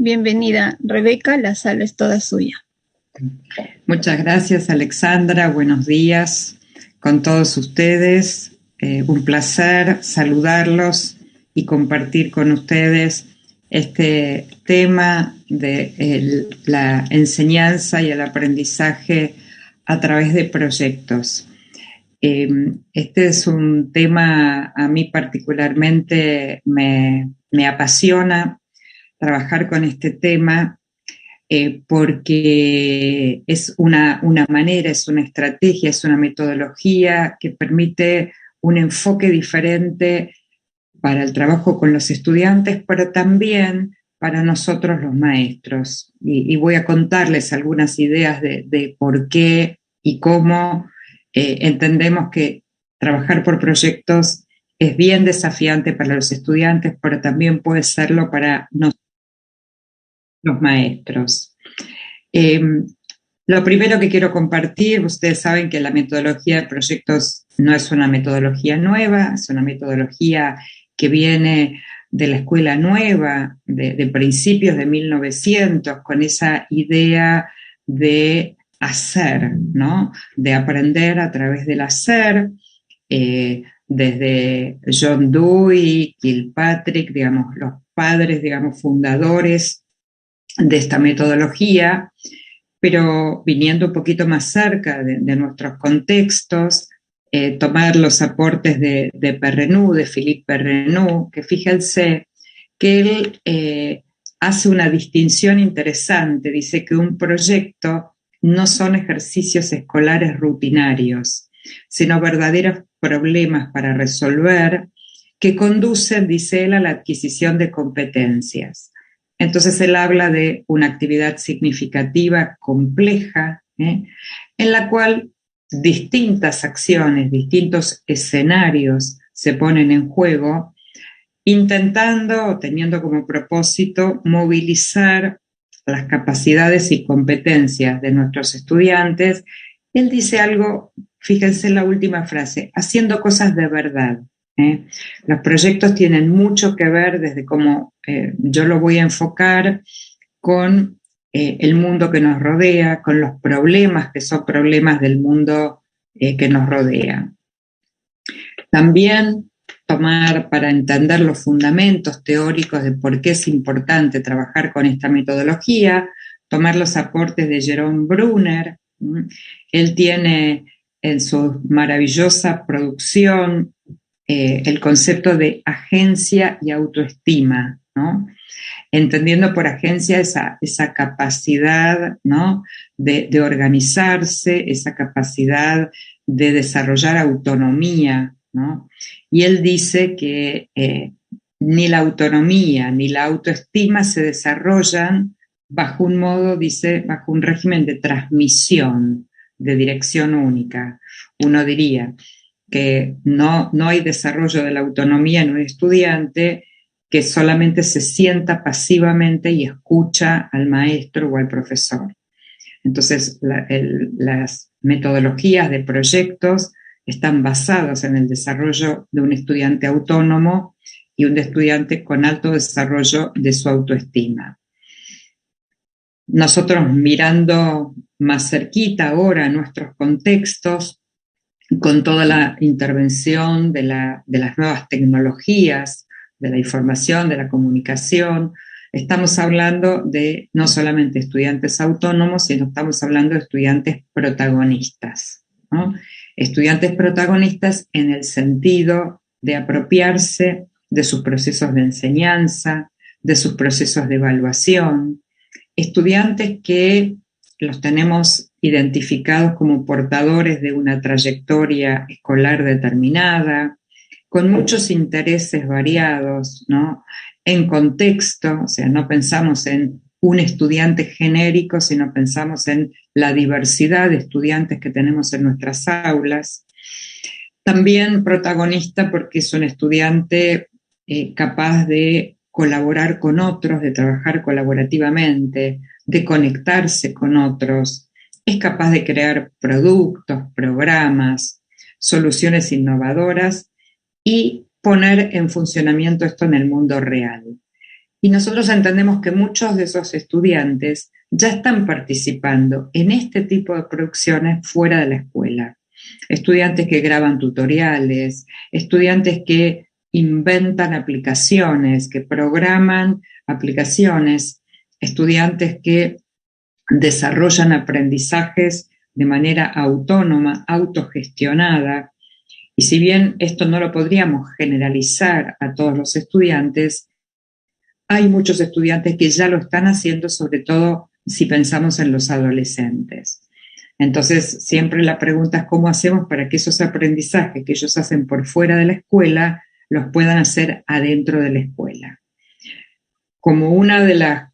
Bienvenida, Rebeca, la sala es toda suya. Muchas gracias, Alexandra. Buenos días con todos ustedes. Un placer saludarlos y compartir con ustedes este tema de la enseñanza y el aprendizaje a través de proyectos. Este es un tema, a mí particularmente me apasiona trabajar con este tema. Porque es una manera, es una estrategia, es una metodología que permite un enfoque diferente para el trabajo con los estudiantes, pero también para nosotros los maestros. Y voy a contarles algunas ideas de por qué y cómo entendemos que trabajar por proyectos es bien desafiante para los estudiantes, pero también puede serlo para nosotros, los maestros. Lo primero que quiero compartir, ustedes saben que la metodología de proyectos no es una metodología nueva, es una metodología que viene de la escuela nueva, de principios de 1900, con esa idea de hacer, ¿no? De aprender a través del hacer, desde John Dewey, Kilpatrick, digamos, los padres, digamos, fundadores de esta metodología, pero viniendo un poquito más cerca de nuestros contextos, tomar los aportes de Perrenot, de Philippe Perrenot, que fíjense que él hace una distinción interesante, dice que un proyecto no son ejercicios escolares rutinarios, sino verdaderos problemas para resolver que conducen, dice él, a la adquisición de competencias. Entonces él habla de una actividad significativa, compleja, en la cual distintas acciones, distintos escenarios se ponen en juego, intentando o teniendo como propósito movilizar las capacidades y competencias de nuestros estudiantes. Él dice algo, fíjense en la última frase, haciendo cosas de verdad. Los proyectos tienen mucho que ver desde cómo yo lo voy a enfocar con el mundo que nos rodea, con los problemas que son problemas del mundo que nos rodea. También tomar para entender los fundamentos teóricos de por qué es importante trabajar con esta metodología, tomar los aportes de Jerome Bruner. Él tiene en su maravillosa producción el concepto de agencia y autoestima, ¿no? Entendiendo por agencia esa capacidad, ¿no? de organizarse, esa capacidad de desarrollar autonomía, ¿no? Y él dice que ni la autonomía ni la autoestima se desarrollan bajo un modo, dice, bajo un régimen de transmisión, de dirección única. Uno diría que no hay desarrollo de la autonomía en un estudiante que solamente se sienta pasivamente y escucha al maestro o al profesor. Entonces, las metodologías de proyectos están basadas en el desarrollo de un estudiante autónomo y un estudiante con alto desarrollo de su autoestima. Nosotros mirando más cerquita ahora nuestros contextos, con toda la intervención de las nuevas tecnologías, de la información, de la comunicación, estamos hablando de no solamente estudiantes autónomos, sino estamos hablando de estudiantes protagonistas, ¿no? Estudiantes protagonistas en el sentido de apropiarse de sus procesos de enseñanza, de sus procesos de evaluación, estudiantes que los tenemos identificados como portadores de una trayectoria escolar determinada, con muchos intereses variados, ¿no? En contexto, o sea, no pensamos en un estudiante genérico, sino pensamos en la diversidad de estudiantes que tenemos en nuestras aulas. También protagonista porque es un estudiante capaz de colaborar con otros, de trabajar colaborativamente, de conectarse con otros, es capaz de crear productos, programas, soluciones innovadoras y poner en funcionamiento esto en el mundo real. Y nosotros entendemos que muchos de esos estudiantes ya están participando en este tipo de producciones fuera de la escuela. Estudiantes que graban tutoriales, estudiantes que inventan aplicaciones, que programan aplicaciones, estudiantes que desarrollan aprendizajes de manera autónoma, autogestionada. Y si bien esto no lo podríamos generalizar a todos los estudiantes, hay muchos estudiantes que ya lo están haciendo, sobre todo si pensamos en los adolescentes. Entonces, siempre la pregunta es cómo hacemos para que esos aprendizajes que ellos hacen por fuera de la escuela los puedan hacer adentro de la escuela. Como una de las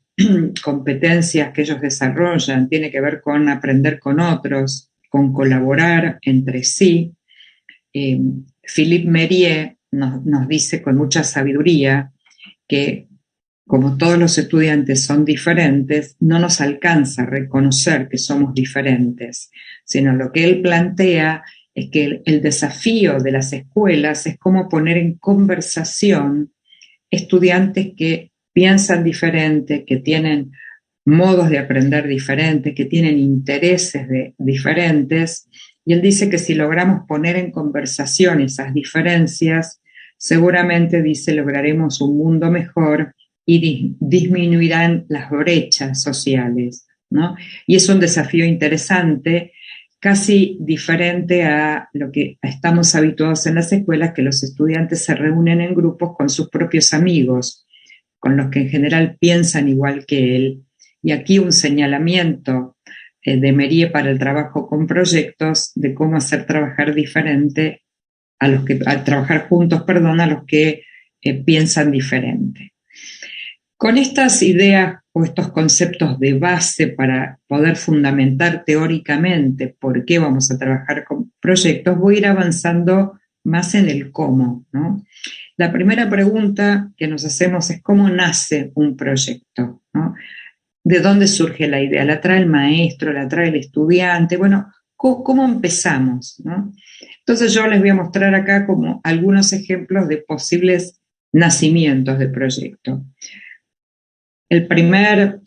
competencias que ellos desarrollan tiene que ver con aprender con otros, con colaborar entre sí, Philippe Mérieux nos dice con mucha sabiduría que como todos los estudiantes son diferentes, no nos alcanza a reconocer que somos diferentes, sino lo que él plantea es que el desafío de las escuelas es cómo poner en conversación estudiantes que piensan diferente, que tienen modos de aprender diferentes, que tienen intereses diferentes, y él dice que si logramos poner en conversación esas diferencias, seguramente, dice, lograremos un mundo mejor y disminuirán las brechas sociales, ¿no? Y es un desafío interesante, casi diferente a lo que estamos habituados en las escuelas, que los estudiantes se reúnen en grupos con sus propios amigos, con los que en general piensan igual que él. Y aquí un señalamiento de Mérieux para el trabajo con proyectos, de cómo hacer trabajar diferente a trabajar juntos, a los que piensan diferente. Con estas ideas o estos conceptos de base para poder fundamentar teóricamente por qué vamos a trabajar con proyectos, voy a ir avanzando más en el cómo, ¿no? La primera pregunta que nos hacemos es cómo nace un proyecto, ¿no? ¿De dónde surge la idea? ¿La trae el maestro? ¿La trae el estudiante? Bueno, ¿cómo empezamos, ¿no? Entonces yo les voy a mostrar acá como algunos ejemplos de posibles nacimientos de proyecto. La primera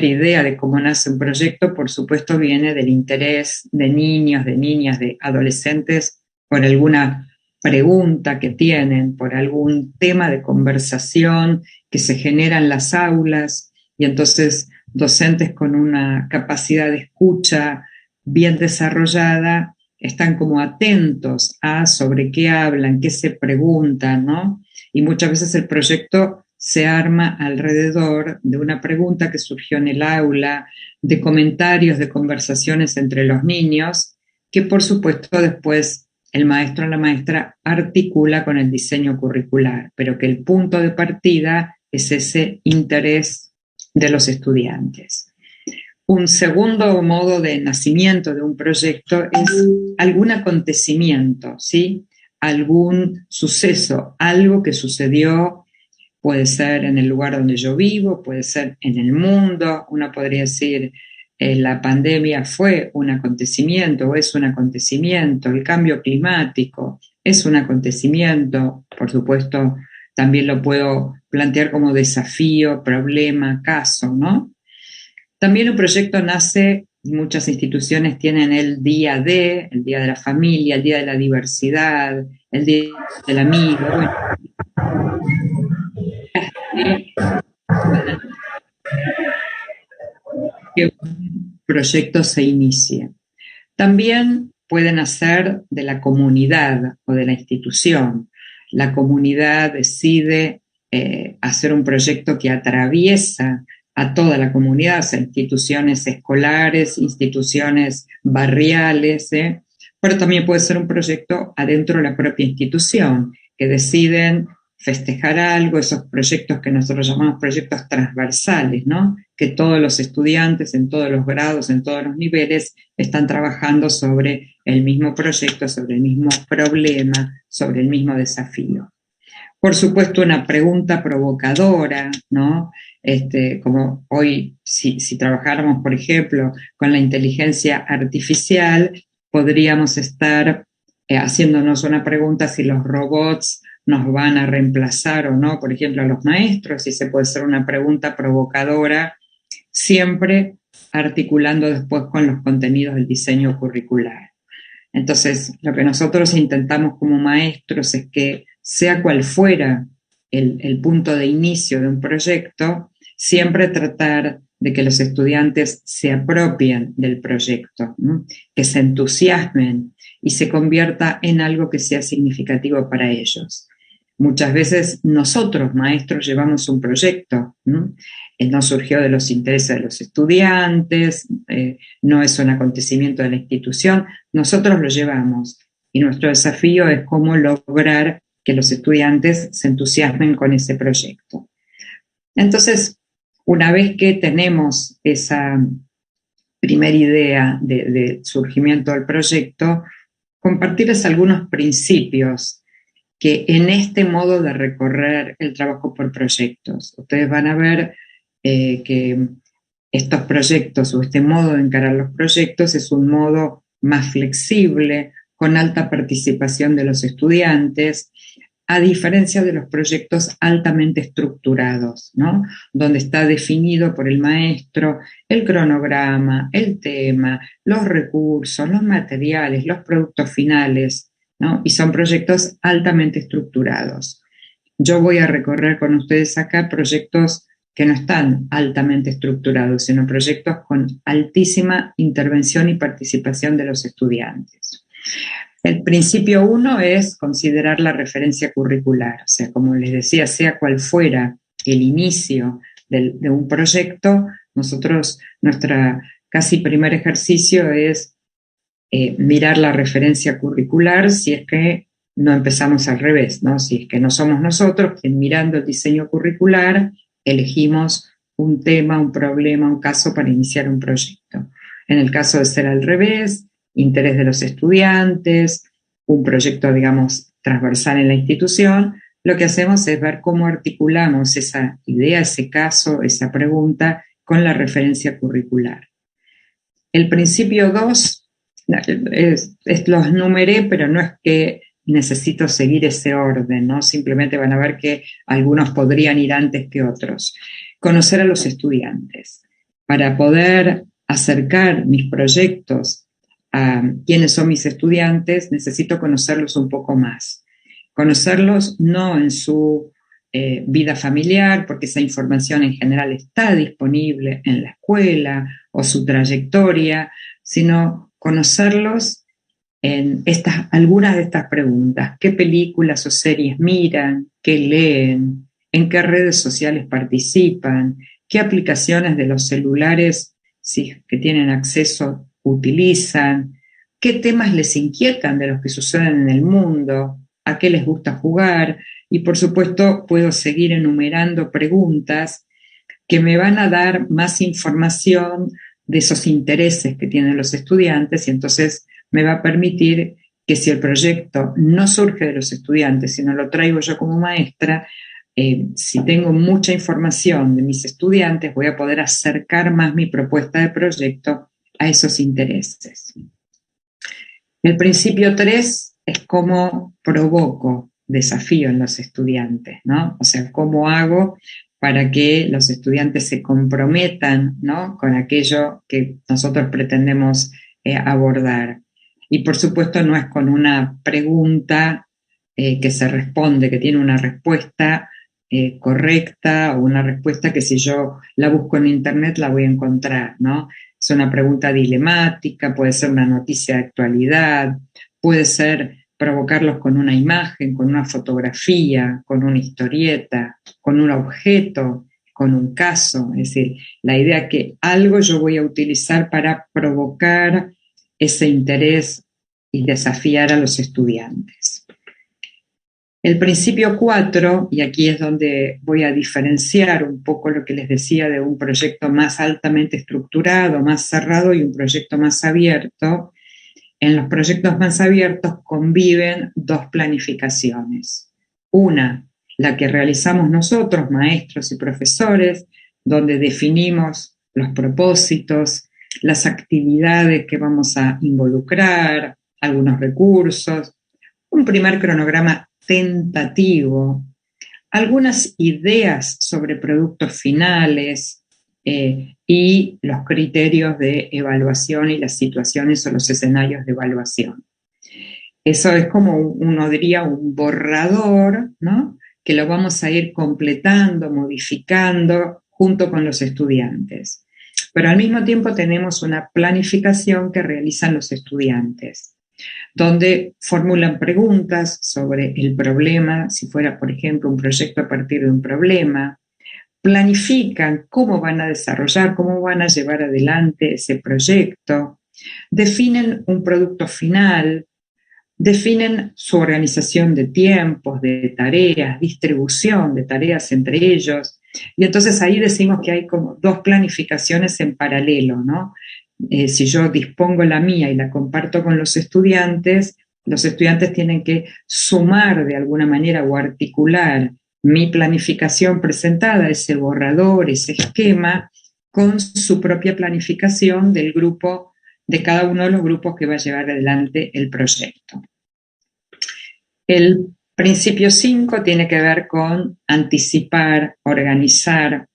idea de cómo nace un proyecto, por supuesto, viene del interés de niños, de niñas, de adolescentes por alguna pregunta que tienen, por algún tema de conversación que se genera en las aulas, y entonces docentes con una capacidad de escucha bien desarrollada están como atentos a sobre qué hablan, qué se preguntan, ¿no? Y muchas veces el proyecto se arma alrededor de una pregunta que surgió en el aula, de comentarios, de conversaciones entre los niños, que por supuesto después el maestro o la maestra articula con el diseño curricular, pero que el punto de partida es ese interés de los estudiantes. Un segundo modo de nacimiento de un proyecto es algún acontecimiento, ¿sí? Algún suceso, algo que sucedió. Puede ser en el lugar donde yo vivo, puede ser en el mundo. Uno podría decir, la pandemia fue un acontecimiento o es un acontecimiento, el cambio climático es un acontecimiento, por supuesto, también lo puedo plantear como desafío, problema, caso, ¿no? También un proyecto nace, muchas instituciones tienen el día de la familia, el día de la diversidad, el día del amigo, bueno, que un proyecto se inicie. También pueden nacer de la comunidad o de la institución. La comunidad decide hacer un proyecto que atraviesa a toda la comunidad, o sea, instituciones escolares, instituciones barriales, pero también puede ser un proyecto adentro de la propia institución, que deciden festejar algo, esos proyectos que nosotros llamamos proyectos transversales, ¿no? Que todos los estudiantes en todos los grados, en todos los niveles, están trabajando sobre el mismo proyecto, sobre el mismo problema, sobre el mismo desafío. Por supuesto, una pregunta provocadora, ¿no? Como hoy, si trabajáramos, por ejemplo, con la inteligencia artificial, podríamos estar haciéndonos una pregunta si los robots nos van a reemplazar o no, por ejemplo, a los maestros, y se puede ser una pregunta provocadora, siempre articulando después con los contenidos del diseño curricular. Entonces, lo que nosotros intentamos como maestros es que, sea cual fuera el punto de inicio de un proyecto, siempre tratar de que los estudiantes se apropien del proyecto, ¿no? Que se entusiasmen y se convierta en algo que sea significativo para ellos. Muchas veces nosotros, maestros, llevamos un proyecto, ¿no? No surgió de los intereses de los estudiantes, no es un acontecimiento de la institución, nosotros lo llevamos y nuestro desafío es cómo lograr que los estudiantes se entusiasmen con ese proyecto. Entonces, una vez que tenemos esa primera idea de surgimiento del proyecto, compartirles algunos principios que en este modo de recorrer el trabajo por proyectos, ustedes van a ver que estos proyectos o este modo de encarar los proyectos es un modo más flexible, con alta participación de los estudiantes, a diferencia de los proyectos altamente estructurados, ¿no? Donde está definido por el maestro el cronograma, el tema, los recursos, los materiales, los productos finales, ¿no? Y son proyectos altamente estructurados. Yo voy a recorrer con ustedes acá proyectos que no están altamente estructurados, sino proyectos con altísima intervención y participación de los estudiantes. El principio 1 es considerar la referencia curricular, o sea, como les decía, sea cual fuera el inicio de un proyecto, nosotros, nuestra casi primer ejercicio es mirar la referencia curricular si es que no empezamos al revés, ¿no? Si es que no somos nosotros quien mirando el diseño curricular elegimos un tema, un problema, un caso para iniciar un proyecto. En el caso de ser al revés, interés de los estudiantes, un proyecto, digamos, transversal en la institución, lo que hacemos es ver cómo articulamos esa idea, ese caso, esa pregunta con la referencia curricular. El principio 2, los numeré, pero no es que necesito seguir ese orden, ¿no? Simplemente van a ver que algunos podrían ir antes que otros. Conocer a los estudiantes. Para poder acercar mis proyectos a quiénes son mis estudiantes, necesito conocerlos un poco más. Conocerlos no en su vida familiar, porque esa información en general está disponible en la escuela o su trayectoria, sino conocerlos en algunas de estas preguntas. ¿Qué películas o series miran? ¿Qué leen? ¿En qué redes sociales participan? ¿Qué aplicaciones de los celulares, si que tienen acceso, utilizan? ¿Qué temas les inquietan de los que suceden en el mundo? ¿A qué les gusta jugar? Y por supuesto puedo seguir enumerando preguntas que me van a dar más información de esos intereses que tienen los estudiantes y entonces me va a permitir que si el proyecto no surge de los estudiantes, sino lo traigo yo como maestra, si tengo mucha información de mis estudiantes, voy a poder acercar más mi propuesta de proyecto a esos intereses. El principio 3 es cómo provoco desafío en los estudiantes, ¿no? O sea, cómo hago para que los estudiantes se comprometan, ¿no?, con aquello que nosotros pretendemos abordar. Y por supuesto no es con una pregunta que se responde, que tiene una respuesta correcta o una respuesta que si yo la busco en internet la voy a encontrar, ¿no? Es una pregunta dilemática, puede ser una noticia de actualidad, puede ser provocarlos con una imagen, con una fotografía, con una historieta, con un objeto, con un caso. Es decir, la idea que algo yo voy a utilizar para provocar ese interés y desafiar a los estudiantes. El principio 4, y aquí es donde voy a diferenciar un poco lo que les decía de un proyecto más altamente estructurado, más cerrado y un proyecto más abierto. En los proyectos más abiertos conviven dos planificaciones. Una, la que realizamos nosotros, maestros y profesores, donde definimos los propósitos, las actividades que vamos a involucrar, algunos recursos, un primer cronograma tentativo, algunas ideas sobre productos finales y los criterios de evaluación y las situaciones o los escenarios de evaluación. Eso es como, uno diría, un borrador, ¿no? Que lo vamos a ir completando, modificando junto con los estudiantes. Pero al mismo tiempo tenemos una planificación que realizan los estudiantes, donde formulan preguntas sobre el problema, si fuera, por ejemplo, un proyecto a partir de un problema, planifican cómo van a desarrollar, cómo van a llevar adelante ese proyecto, definen un producto final, definen su organización de tiempos, de tareas, distribución de tareas entre ellos. Y entonces ahí decimos que hay como dos planificaciones en paralelo, ¿no? Si yo dispongo la mía y la comparto con los estudiantes tienen que sumar de alguna manera o articular mi planificación presentada, ese borrador, ese esquema, con su propia planificación del grupo, de cada uno de los grupos que va a llevar adelante el proyecto. El principio 5 tiene que ver con anticipar, organizar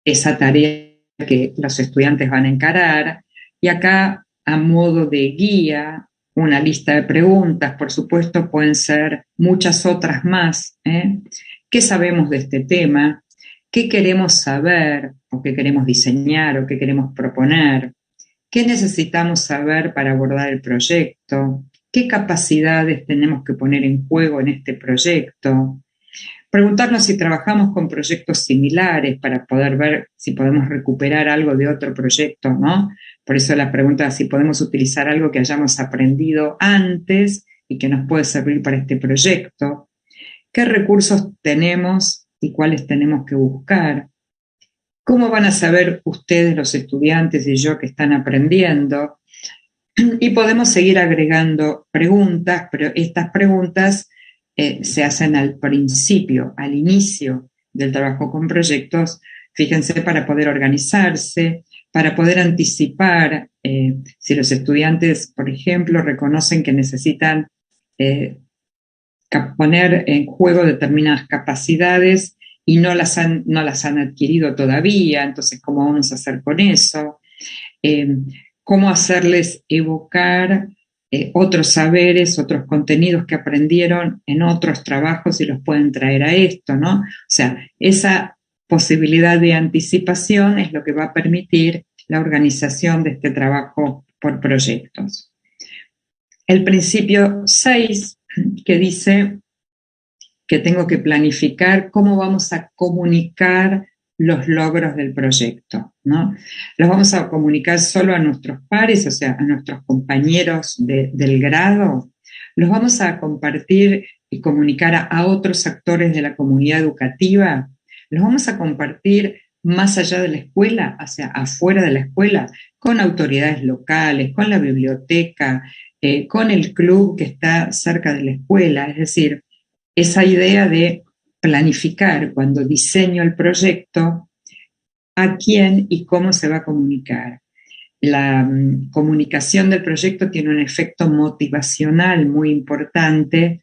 esa tarea que los estudiantes van a encarar, y acá, a modo de guía, una lista de preguntas, por supuesto, pueden ser muchas otras más. ¿Qué sabemos de este tema? ¿Qué queremos saber o qué queremos diseñar o qué queremos proponer? ¿Qué necesitamos saber para abordar el proyecto? ¿Qué capacidades tenemos que poner en juego en este proyecto? Preguntarnos si trabajamos con proyectos similares para poder ver si podemos recuperar algo de otro proyecto, ¿no? Por eso la pregunta es si podemos utilizar algo que hayamos aprendido antes y que nos puede servir para este proyecto. ¿Qué recursos tenemos y cuáles tenemos que buscar? ¿Cómo van a saber ustedes, los estudiantes y yo que están aprendiendo? Y podemos seguir agregando preguntas, pero estas preguntas se hacen al principio, al inicio del trabajo con proyectos, fíjense, para poder organizarse, para poder anticipar si los estudiantes, por ejemplo, reconocen que necesitan poner en juego determinadas capacidades y no las han adquirido todavía, entonces, ¿cómo vamos a hacer con eso? Cómo hacerles evocar otros saberes, otros contenidos que aprendieron en otros trabajos y los pueden traer a esto, ¿no? O sea, esa posibilidad de anticipación es lo que va a permitir la organización de este trabajo por proyectos. El principio 6, que dice que tengo que planificar cómo vamos a comunicar los logros del proyecto, ¿no? Los vamos a comunicar solo a nuestros pares, o sea, a nuestros compañeros del grado. Los vamos a compartir y comunicar a otros actores de la comunidad educativa. Los vamos a compartir más allá de la escuela, o sea, afuera de la escuela, con autoridades locales, con la biblioteca, con el club que está cerca de la escuela. Es decir, esa idea de planificar cuando diseño el proyecto a quién y cómo se va a comunicar. La comunicación del proyecto tiene un efecto motivacional muy importante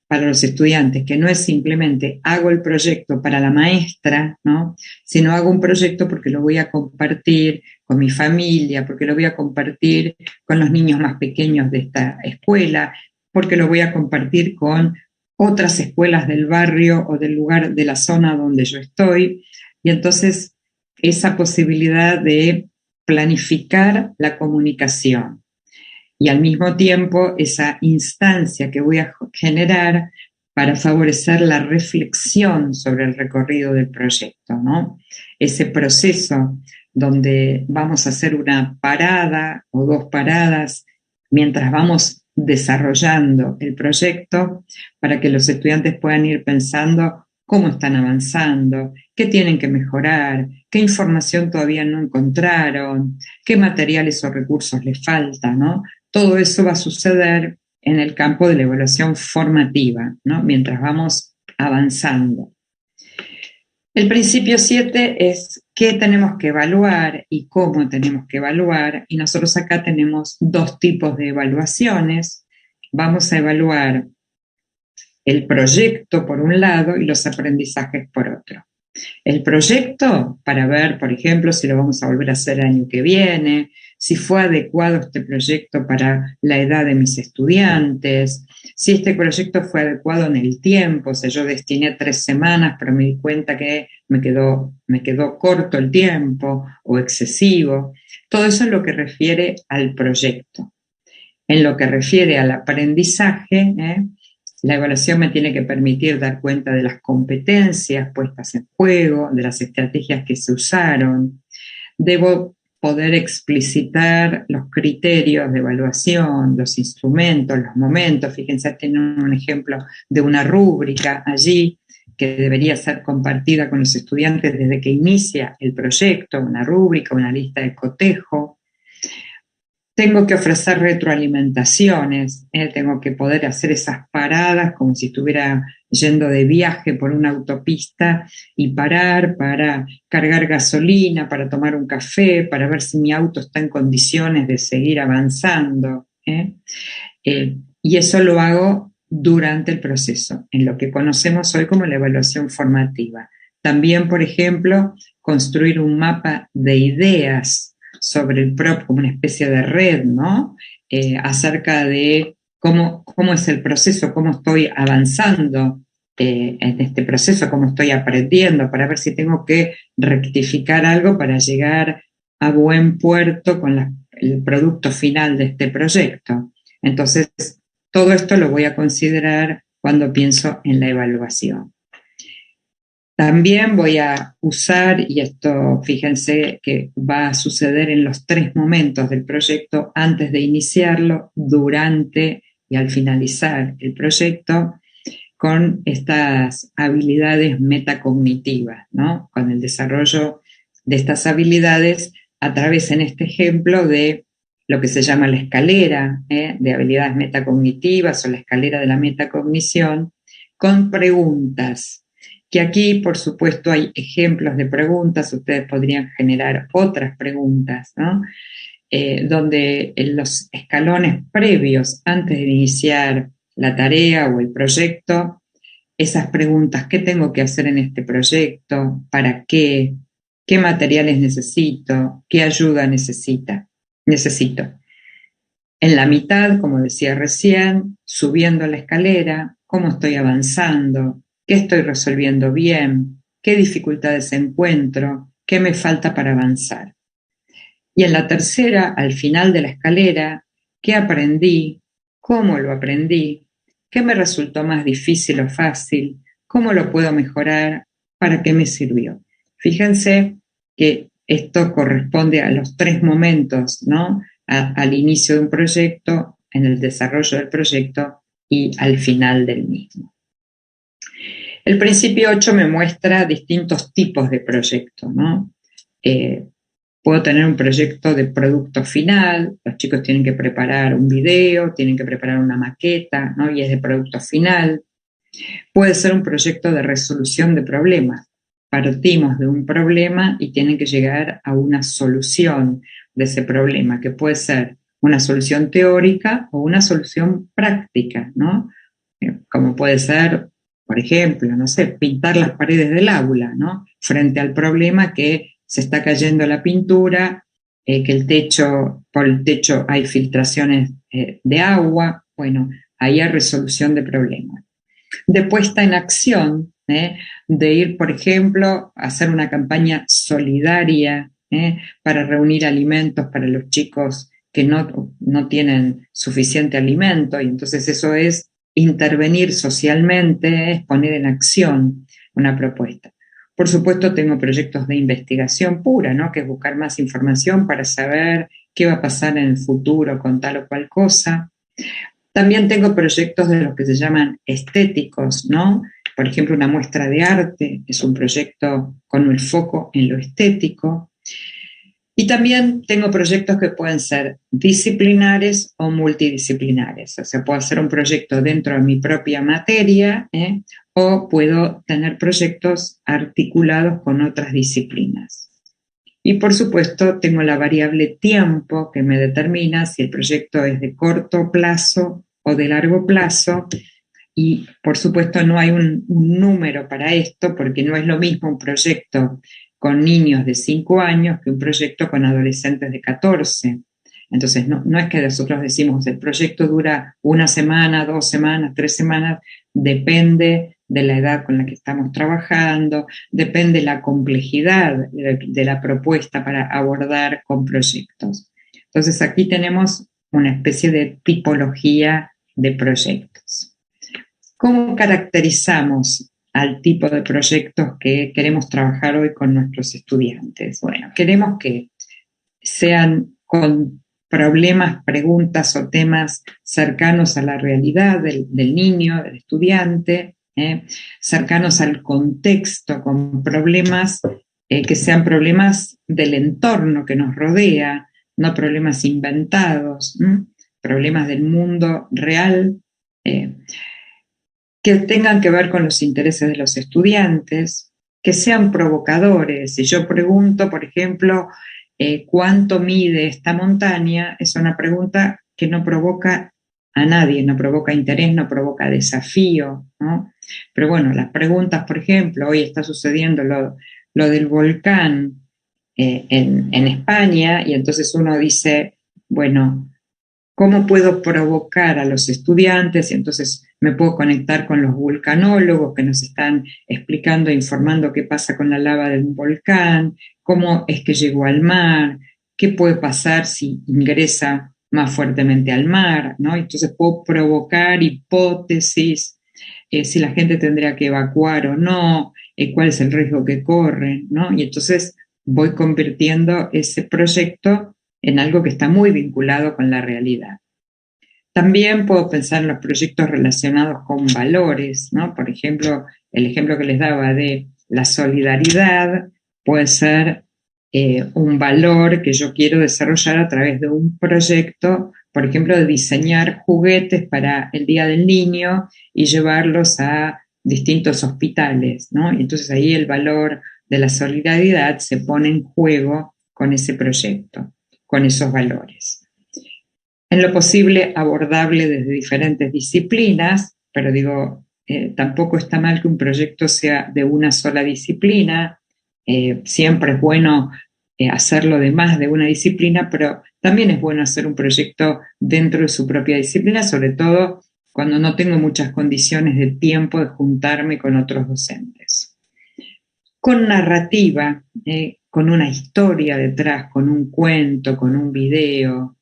para los estudiantes, que no es simplemente hago el proyecto para la maestra, ¿no? Sino hago un proyecto porque lo voy a compartir con mi familia, porque lo voy a compartir con los niños más pequeños de esta escuela, porque lo voy a compartir con otras escuelas del barrio o del lugar de la zona donde yo estoy. Y entonces esa posibilidad de planificar la comunicación y al mismo tiempo esa instancia que voy a generar para favorecer la reflexión sobre el recorrido del proyecto, ¿no? Ese proceso donde vamos a hacer una parada o dos paradas mientras vamos desarrollando el proyecto para que los estudiantes puedan ir pensando cómo están avanzando, qué tienen que mejorar, qué información todavía no encontraron, qué materiales o recursos les faltan, ¿no? Todo eso va a suceder en el campo de la evaluación formativa, ¿no? Mientras vamos avanzando. El principio 7 es qué tenemos que evaluar y cómo tenemos que evaluar, y nosotros acá tenemos dos tipos de evaluaciones. Vamos a evaluar el proyecto por un lado y los aprendizajes por otro. El proyecto para ver, por ejemplo, si lo vamos a volver a hacer el año que viene, si fue adecuado este proyecto para la edad de mis estudiantes, si este proyecto fue adecuado en el tiempo, o sea, yo destiné 3 semanas, pero me di cuenta que me quedó corto el tiempo o excesivo. Todo eso es lo que refiere al proyecto. En lo que refiere al aprendizaje, la evaluación me tiene que permitir dar cuenta de las competencias puestas en juego, de las estrategias que se usaron. Debo poder explicitar los criterios de evaluación, los instrumentos, los momentos. Fíjense, tienen un ejemplo de una rúbrica allí que debería ser compartida con los estudiantes desde que inicia el proyecto, una rúbrica, una lista de cotejo. Tengo que ofrecer retroalimentaciones, tengo que poder hacer esas paradas como si estuviera yendo de viaje por una autopista y parar para cargar gasolina, para tomar un café, para ver si mi auto está en condiciones de seguir avanzando. Y eso lo hago durante el proceso, en lo que conocemos hoy como la evaluación formativa. También, por ejemplo, construir un mapa de ideas sobre el PROP como una especie de red, ¿no? Acerca de cómo es el proceso, cómo estoy avanzando en este proceso, cómo estoy aprendiendo, para ver si tengo que rectificar algo para llegar a buen puerto con el producto final de este proyecto. Entonces, todo esto lo voy a considerar cuando pienso en la evaluación. También voy a usar, y esto fíjense que va a suceder en los 3 momentos del proyecto, antes de iniciarlo, durante y al finalizar el proyecto, con estas habilidades metacognitivas, ¿no? Con el desarrollo de estas habilidades a través, en este ejemplo, de lo que se llama la escalera de habilidades metacognitivas o la escalera de la metacognición, con preguntas. Que aquí, por supuesto, hay ejemplos de preguntas, ustedes podrían generar otras preguntas, ¿no? Donde en los escalones previos, antes de iniciar la tarea o el proyecto, esas preguntas, ¿qué tengo que hacer en este proyecto? ¿Para qué? ¿Qué materiales necesito? ¿Qué ayuda necesito? En la mitad, como decía recién, subiendo la escalera, ¿cómo estoy avanzando? ¿Qué estoy resolviendo bien? ¿Qué dificultades encuentro? ¿Qué me falta para avanzar? Y en la tercera, al final de la escalera, ¿qué aprendí? ¿Cómo lo aprendí? ¿Qué me resultó más difícil o fácil? ¿Cómo lo puedo mejorar? ¿Para qué me sirvió? Fíjense que esto corresponde a los 3 momentos, ¿no? Al inicio de un proyecto, en el desarrollo del proyecto y al final del mismo. El principio 8 me muestra distintos tipos de proyectos, ¿no? Puedo tener un proyecto de producto final, los chicos tienen que preparar un video, tienen que preparar una maqueta, ¿no? Y es de producto final. Puede ser un proyecto de resolución de problemas. Partimos de un problema y tienen que llegar a una solución de ese problema, que puede ser una solución teórica o una solución práctica, ¿no? Como puede ser, por ejemplo, no sé, pintar las paredes del aula, ¿no? Frente al problema que se está cayendo la pintura, que por el techo hay filtraciones de agua. Bueno, ahí hay resolución de problemas. De puesta en acción, de ir, por ejemplo, a hacer una campaña solidaria para reunir alimentos para los chicos que no tienen suficiente alimento, y entonces eso es intervenir socialmente, es poner en acción una propuesta. Por supuesto, tengo proyectos de investigación pura, ¿no? Que es buscar más información para saber qué va a pasar en el futuro con tal o cual cosa. También tengo proyectos de los que se llaman estéticos, ¿no? Por ejemplo, una muestra de arte es un proyecto con el foco en lo estético. Y también tengo proyectos que pueden ser disciplinares o multidisciplinares. O sea, puedo hacer un proyecto dentro de mi propia materia, o puedo tener proyectos articulados con otras disciplinas. Y por supuesto, tengo la variable tiempo que me determina si el proyecto es de corto plazo o de largo plazo, Y por supuesto no hay un número para esto, porque no es lo mismo un proyecto con niños de 5 años que un proyecto con adolescentes de 14. Entonces, no es que nosotros decimos el proyecto dura 1 semana, 2 semanas, 3 semanas, depende de la edad con la que estamos trabajando, depende de la complejidad de la propuesta para abordar con proyectos. Entonces, aquí tenemos una especie de tipología de proyectos. ¿Cómo caracterizamos al tipo de proyectos que queremos trabajar hoy con nuestros estudiantes? Bueno, queremos que sean con problemas, preguntas o temas cercanos a la realidad del niño, del estudiante, cercanos al contexto, con problemas que sean problemas del entorno que nos rodea, no problemas inventados, problemas del mundo real, que tengan que ver con los intereses de los estudiantes, que sean provocadores. Si yo pregunto, por ejemplo, ¿cuánto mide esta montaña? Es una pregunta que no provoca a nadie, no provoca interés, no provoca desafío, ¿no? Pero bueno, las preguntas, por ejemplo, hoy está sucediendo lo del volcán en España, y entonces uno dice, bueno, ¿cómo puedo provocar a los estudiantes? Y entonces me puedo conectar con los vulcanólogos que nos están explicando, informando qué pasa con la lava de un volcán, cómo es que llegó al mar, qué puede pasar si ingresa más fuertemente al mar, ¿no? Entonces puedo provocar hipótesis, si la gente tendría que evacuar o no, cuál es el riesgo que corren, ¿no? Y entonces voy convirtiendo ese proyecto en algo que está muy vinculado con la realidad. También puedo pensar en los proyectos relacionados con valores, ¿no? Por ejemplo, el ejemplo que les daba de la solidaridad puede ser un valor que yo quiero desarrollar a través de un proyecto, por ejemplo, de diseñar juguetes para el Día del Niño y llevarlos a distintos hospitales, ¿no? Y entonces ahí el valor de la solidaridad se pone en juego con ese proyecto, con esos valores. En lo posible abordable desde diferentes disciplinas, pero digo, tampoco está mal que un proyecto sea de una sola disciplina, siempre es bueno hacerlo de más de una disciplina, pero también es bueno hacer un proyecto dentro de su propia disciplina, sobre todo cuando no tengo muchas condiciones de tiempo de juntarme con otros docentes. Con narrativa, con una historia detrás, con un cuento, con un video.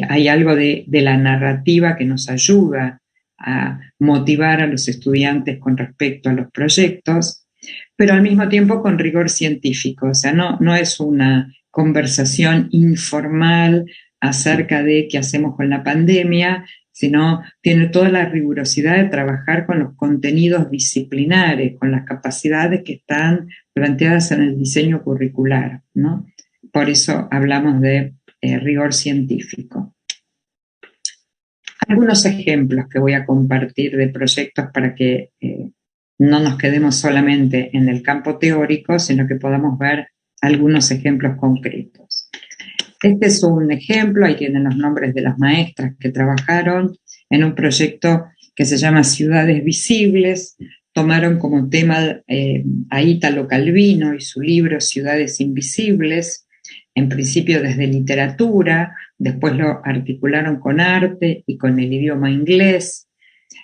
Hay algo de la narrativa que nos ayuda a motivar a los estudiantes con respecto a los proyectos, pero al mismo tiempo con rigor científico. O sea, no es una conversación informal acerca de qué hacemos con la pandemia, sino tiene toda la rigurosidad de trabajar con los contenidos disciplinares, con las capacidades que están planteadas en el diseño curricular, ¿no? Por eso hablamos de rigor científico. Algunos ejemplos que voy a compartir de proyectos para que no nos quedemos solamente en el campo teórico, sino que podamos ver algunos ejemplos concretos. Este es un ejemplo, ahí tienen los nombres de las maestras que trabajaron en un proyecto que se llama Ciudades Visibles. Tomaron como tema a Italo Calvino y su libro Ciudades Invisibles, en principio desde literatura, después lo articularon con arte y con el idioma inglés,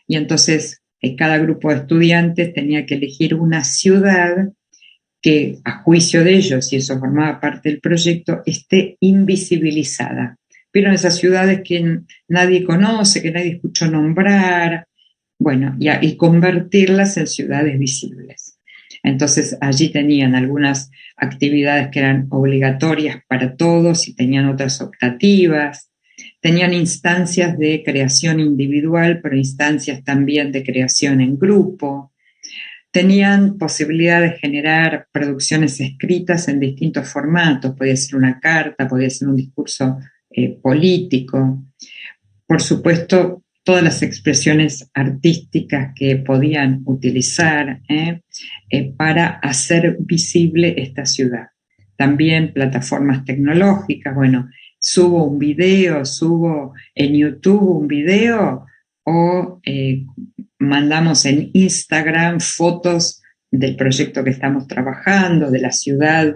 y entonces cada grupo de estudiantes tenía que elegir una ciudad que, a juicio de ellos, y eso formaba parte del proyecto, esté invisibilizada. Vieron esas ciudades que nadie conoce, que nadie escuchó nombrar, bueno, y convertirlas en ciudades visibles. Entonces allí tenían algunas actividades que eran obligatorias para todos y tenían otras optativas. Tenían instancias de creación individual, pero instancias también de creación en grupo. Tenían posibilidad de generar producciones escritas en distintos formatos. Podía ser una carta, podía ser un discurso político. Por supuesto, todas las expresiones artísticas que podían utilizar para hacer visible esta ciudad. También plataformas tecnológicas, bueno, subo un video, subo en YouTube un video o mandamos en Instagram fotos del proyecto que estamos trabajando, de la ciudad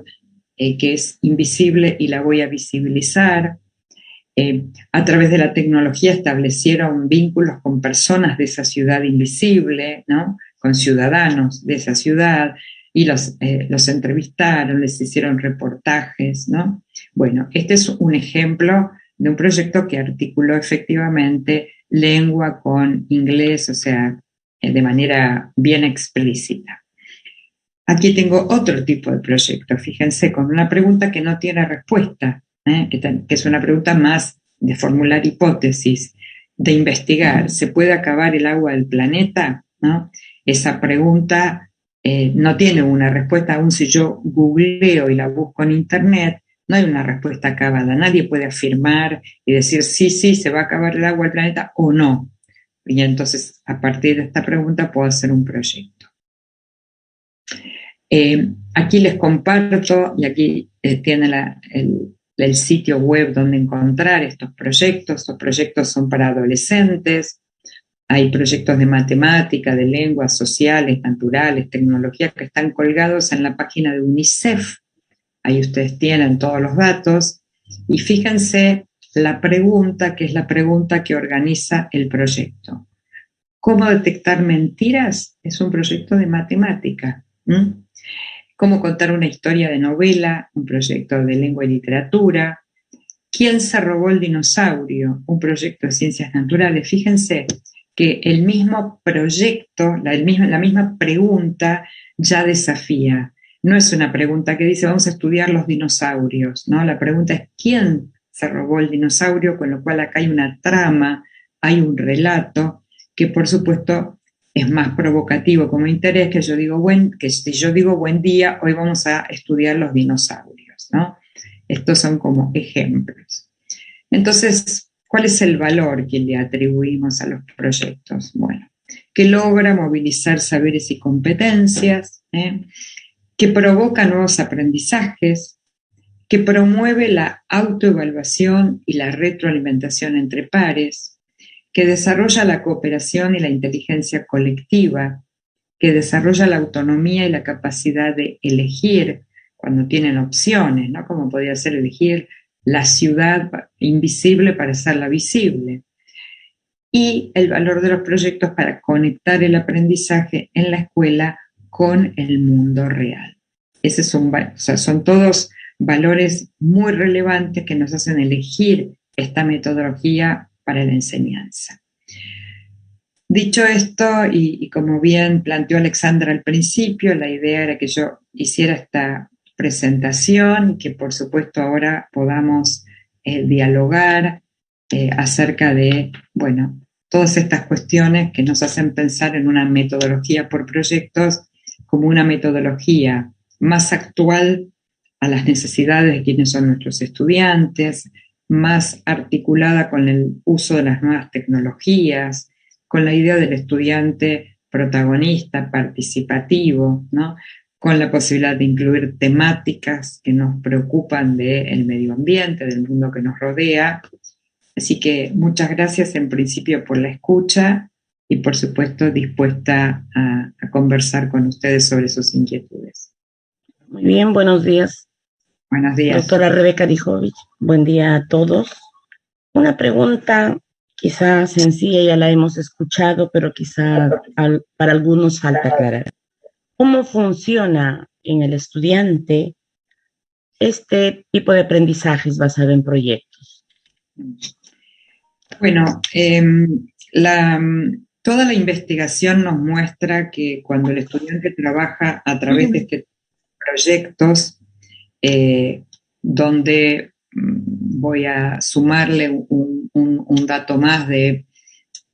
que es invisible y la voy a visibilizar. A través de la tecnología establecieron vínculos con personas de esa ciudad invisible, ¿no? Con ciudadanos de esa ciudad, y los entrevistaron, les hicieron reportajes, ¿no? Bueno, este es un ejemplo de un proyecto que articuló efectivamente lengua con inglés, o sea, de manera bien explícita. Aquí tengo otro tipo de proyecto, fíjense, con una pregunta que no tiene respuesta, que es una pregunta más de formular hipótesis, de investigar, ¿se puede acabar el agua del planeta? ¿No? Esa pregunta no tiene una respuesta, aún si yo googleo y la busco en internet, no hay una respuesta acabada, nadie puede afirmar y decir sí, se va a acabar el agua del planeta o no. Y entonces, a partir de esta pregunta puedo hacer un proyecto. Aquí les comparto, y aquí tiene el sitio web donde encontrar estos proyectos. Estos proyectos son para adolescentes. Hay proyectos de matemática, de lenguas sociales, naturales, tecnología, que están colgados en la página de UNICEF. Ahí ustedes tienen todos los datos. Y fíjense la pregunta, que es la pregunta que organiza el proyecto. ¿Cómo detectar mentiras? Es un proyecto de matemática. Cómo contar una historia de novela, un proyecto de lengua y literatura. ¿Quién se robó el dinosaurio? Un proyecto de ciencias naturales. Fíjense que el mismo proyecto, la misma pregunta ya desafía. No es una pregunta que dice vamos a estudiar los dinosaurios, ¿no? La pregunta es ¿quién se robó el dinosaurio? Con lo cual acá hay una trama, hay un relato que por supuesto es más provocativo como interés que si yo digo buen día, hoy vamos a estudiar los dinosaurios, ¿no? Estos son como ejemplos. Entonces, ¿cuál es el valor que le atribuimos a los proyectos? Bueno, que logra movilizar saberes y competencias, que provoca nuevos aprendizajes, que promueve la autoevaluación y la retroalimentación entre pares, que desarrolla la cooperación y la inteligencia colectiva, que desarrolla la autonomía y la capacidad de elegir cuando tienen opciones, ¿no? Como podría ser elegir la ciudad invisible para hacerla visible. Y el valor de los proyectos para conectar el aprendizaje en la escuela con el mundo real. Son todos valores muy relevantes que nos hacen elegir esta metodología para la enseñanza. Dicho esto, y como bien planteó Alexandra al principio, la idea era que yo hiciera esta presentación y que por supuesto ahora podamos dialogar acerca de, bueno, todas estas cuestiones que nos hacen pensar en una metodología por proyectos como una metodología más actual a las necesidades de quienes son nuestros estudiantes, más articulada con el uso de las nuevas tecnologías, con la idea del estudiante protagonista, participativo, ¿no? Con la posibilidad de incluir temáticas que nos preocupan del medio ambiente, del mundo que nos rodea. Así que muchas gracias en principio por la escucha y por supuesto dispuesta a conversar con ustedes sobre sus inquietudes. Muy bien, buenos días. Buenos días. Doctora Rebeca Dijovich, buen día a todos. Una pregunta quizá sencilla, ya la hemos escuchado, pero quizá para algunos falta aclarar. ¿Cómo funciona en el estudiante este tipo de aprendizajes basado en proyectos? Bueno, toda la investigación nos muestra que cuando el estudiante trabaja a través de estos proyectos, donde voy a sumarle un dato más de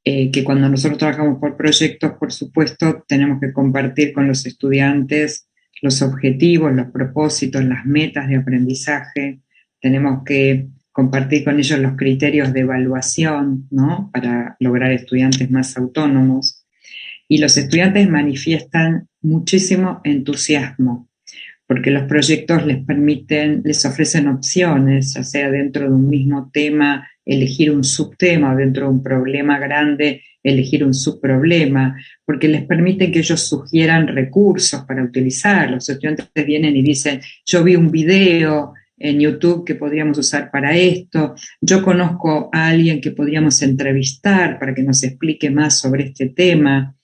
que cuando nosotros trabajamos por proyectos, por supuesto, tenemos que compartir con los estudiantes los objetivos, los propósitos, las metas de aprendizaje, tenemos que compartir con ellos los criterios de evaluación, ¿no? Para lograr estudiantes más autónomos. Y los estudiantes manifiestan muchísimo entusiasmo, porque los proyectos les ofrecen opciones, ya sea dentro de un mismo tema, elegir un subtema, o dentro de un problema grande, elegir un subproblema, porque les permite que ellos sugieran recursos para utilizar. Los estudiantes vienen y dicen, yo vi un video en YouTube que podríamos usar para esto, yo conozco a alguien que podríamos entrevistar para que nos explique más sobre este tema.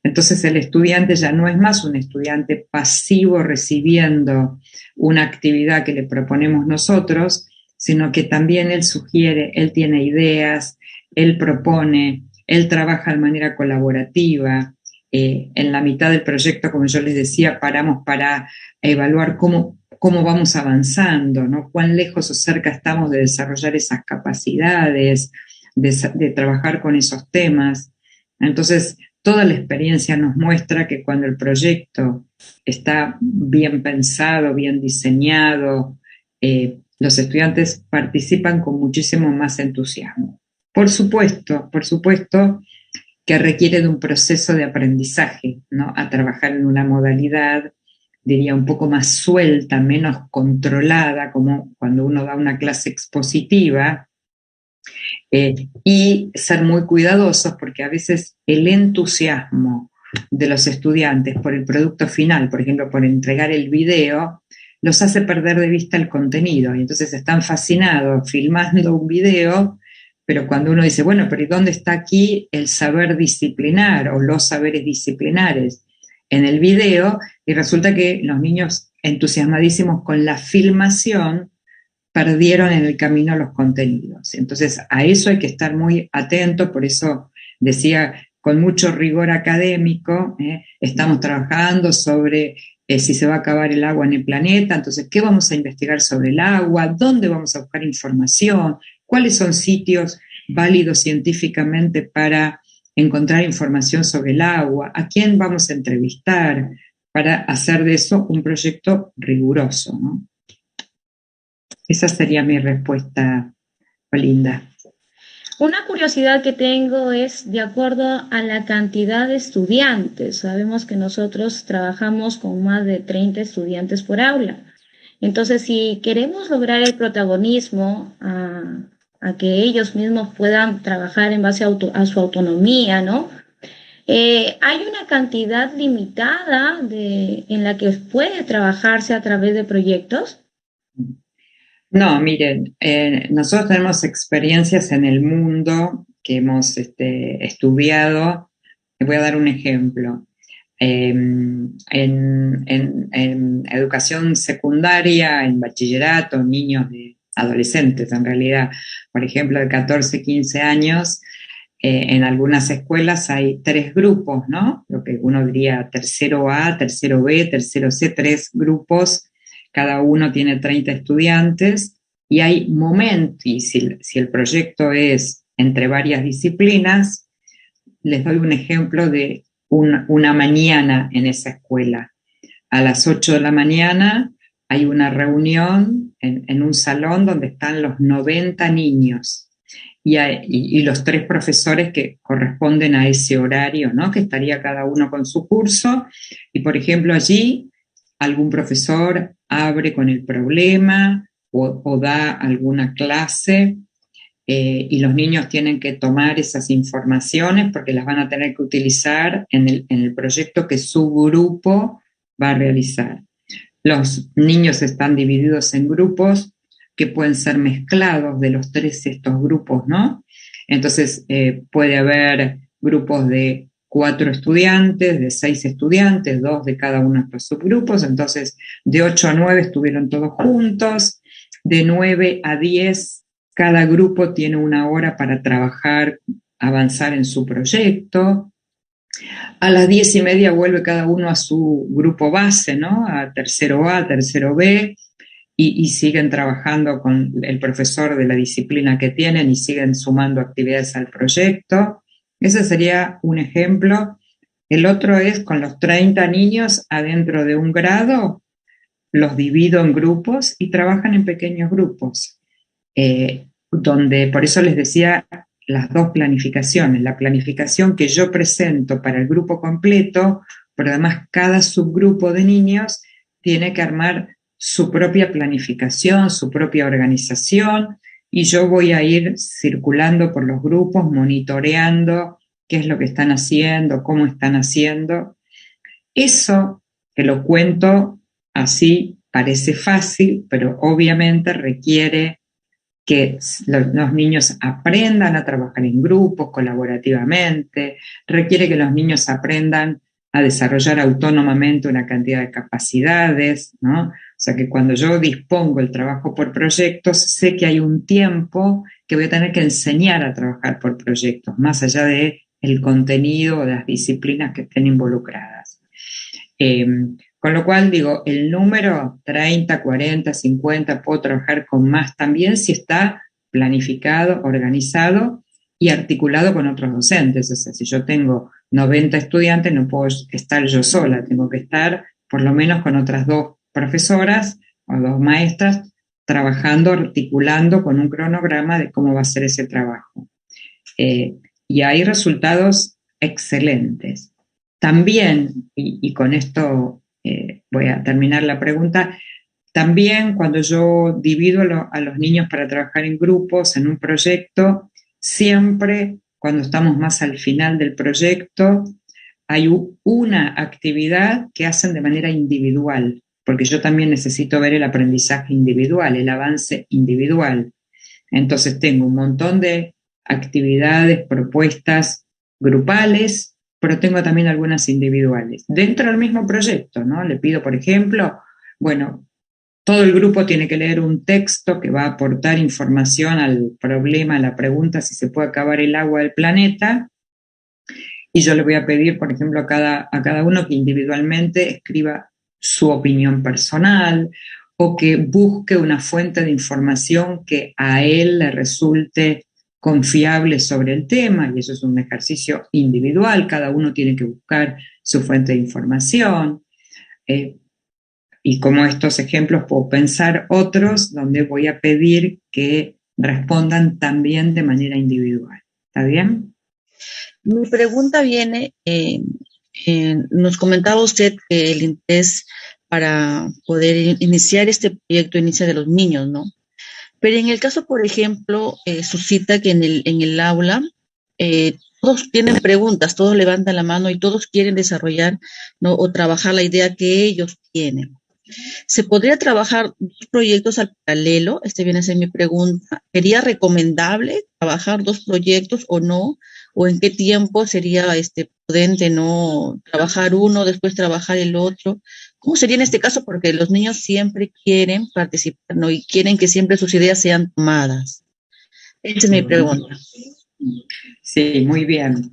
Entonces el estudiante ya no es más un estudiante pasivo recibiendo una actividad que le proponemos nosotros, sino que también él sugiere, él tiene ideas, él propone, él trabaja de manera colaborativa. En la mitad del proyecto, como yo les decía, paramos para evaluar cómo vamos avanzando, ¿no? Cuán lejos o cerca estamos de desarrollar esas capacidades, de trabajar con esos temas. Entonces, toda la experiencia nos muestra que cuando el proyecto está bien pensado, bien diseñado, los estudiantes participan con muchísimo más entusiasmo. Por supuesto que requiere de un proceso de aprendizaje, ¿no? A trabajar en una modalidad, diría, un poco más suelta, menos controlada, como cuando uno da una clase expositiva, y ser muy cuidadosos porque a veces el entusiasmo de los estudiantes por el producto final, por ejemplo, por entregar el video, los hace perder de vista el contenido y entonces están fascinados filmando un video, pero cuando uno dice, bueno, pero ¿y dónde está aquí el saber disciplinar o los saberes disciplinares en el video? Y resulta que los niños entusiasmadísimos con la filmación perdieron en el camino los contenidos. Entonces, a eso hay que estar muy atento, por eso decía, con mucho rigor académico, estamos trabajando sobre si se va a acabar el agua en el planeta, entonces, ¿qué vamos a investigar sobre el agua? ¿Dónde vamos a buscar información? ¿Cuáles son sitios válidos científicamente para encontrar información sobre el agua? ¿A quién vamos a entrevistar para hacer de eso un proyecto riguroso, ¿no? Esa sería mi respuesta, Olinda. Una curiosidad que tengo es de acuerdo a la cantidad de estudiantes. Sabemos que nosotros trabajamos con más de 30 estudiantes por aula. Entonces, si queremos lograr el protagonismo, a que ellos mismos puedan trabajar en base a su autonomía, ¿no? Hay una cantidad limitada en la que puede trabajarse a través de proyectos. No, miren, nosotros tenemos experiencias en el mundo que hemos estudiado. Les voy a dar un ejemplo. En educación secundaria, en bachillerato, niños adolescentes en realidad, por ejemplo, de 14, 15 años, en algunas escuelas hay 3 grupos, ¿no? Lo que uno diría tercero A, tercero B, tercero C, 3 grupos. Cada uno tiene 30 estudiantes y hay momentos, y si el proyecto es entre varias disciplinas, les doy un ejemplo de una mañana en esa escuela. A las 8 de la mañana hay una reunión en un salón donde están los 90 niños y los 3 profesores que corresponden a ese horario, ¿no? Que estaría cada uno con su curso y, por ejemplo, allí algún profesor abre con el problema o da alguna clase y los niños tienen que tomar esas informaciones porque las van a tener que utilizar en el proyecto que su grupo va a realizar. Los niños están divididos en grupos que pueden ser mezclados de los 3 estos grupos, ¿no? Entonces puede haber grupos de 4 estudiantes, de 6 estudiantes, 2 de cada uno de estos subgrupos, entonces de 8 a 9 estuvieron todos juntos, de 9 a 10 cada grupo tiene 1 hora para trabajar, avanzar en su proyecto. A las 10:30 vuelve cada uno a su grupo base, ¿no? A tercero A, tercero B, y siguen trabajando con el profesor de la disciplina que tienen y siguen sumando actividades al proyecto. Ese sería un ejemplo. El otro es con los 30 niños adentro de un grado, los divido en grupos y trabajan en pequeños grupos, donde, por eso les decía, las 2 planificaciones, la planificación que yo presento para el grupo completo, pero además cada subgrupo de niños tiene que armar su propia planificación, su propia organización, y yo voy a ir circulando por los grupos, monitoreando qué es lo que están haciendo, cómo están haciendo. Eso, que lo cuento así, parece fácil, pero obviamente requiere que los niños aprendan a trabajar en grupos, colaborativamente, requiere que los niños aprendan a desarrollar autónomamente una cantidad de capacidades, ¿no? O sea que cuando yo dispongo el trabajo por proyectos, sé que hay un tiempo que voy a tener que enseñar a trabajar por proyectos, más allá de el contenido o de las disciplinas que estén involucradas. Con lo cual digo, el número 30, 40, 50, puedo trabajar con más también si está planificado, organizado y articulado con otros docentes. O sea, si yo tengo 90 estudiantes, no puedo estar yo sola, tengo que estar por lo menos con otras 2 profesoras o 2 maestras trabajando, articulando con un cronograma de cómo va a ser ese trabajo. Y hay resultados excelentes. También, y con esto voy a terminar la pregunta, también cuando yo divido a los niños para trabajar en grupos, en un proyecto, siempre cuando estamos más al final del proyecto, hay una actividad que hacen de manera individual, porque yo también necesito ver el aprendizaje individual, el avance individual. Entonces tengo un montón de actividades, propuestas grupales, pero tengo también algunas individuales. Dentro del mismo proyecto, ¿no? Le pido, por ejemplo, bueno, todo el grupo tiene que leer un texto que va a aportar información al problema, a la pregunta si se puede acabar el agua del planeta, y yo le voy a pedir, por ejemplo, a cada uno que individualmente escriba su opinión personal o que busque una fuente de información que a él le resulte confiable sobre el tema, y eso es un ejercicio individual, cada uno tiene que buscar su fuente de información. Y como estos ejemplos puedo pensar otros donde voy a pedir que respondan también de manera individual. ¿Está bien? Mi pregunta viene, nos comentaba usted que el interés para poder iniciar este proyecto inicia de los niños, ¿no? Pero en el caso, por ejemplo, suscita que en el aula todos tienen preguntas, todos levantan la mano y todos quieren desarrollar, ¿no?, o trabajar la idea que ellos tienen. ¿Se podría trabajar 2 proyectos al paralelo? Viene a ser mi pregunta. ¿Sería recomendable trabajar 2 proyectos o no? ¿O en qué tiempo sería prudente no trabajar uno, después trabajar el otro? ¿Cómo sería en este caso? Porque los niños siempre quieren participar, ¿no? Y quieren que siempre sus ideas sean tomadas. Esa es mi pregunta. Sí, muy bien.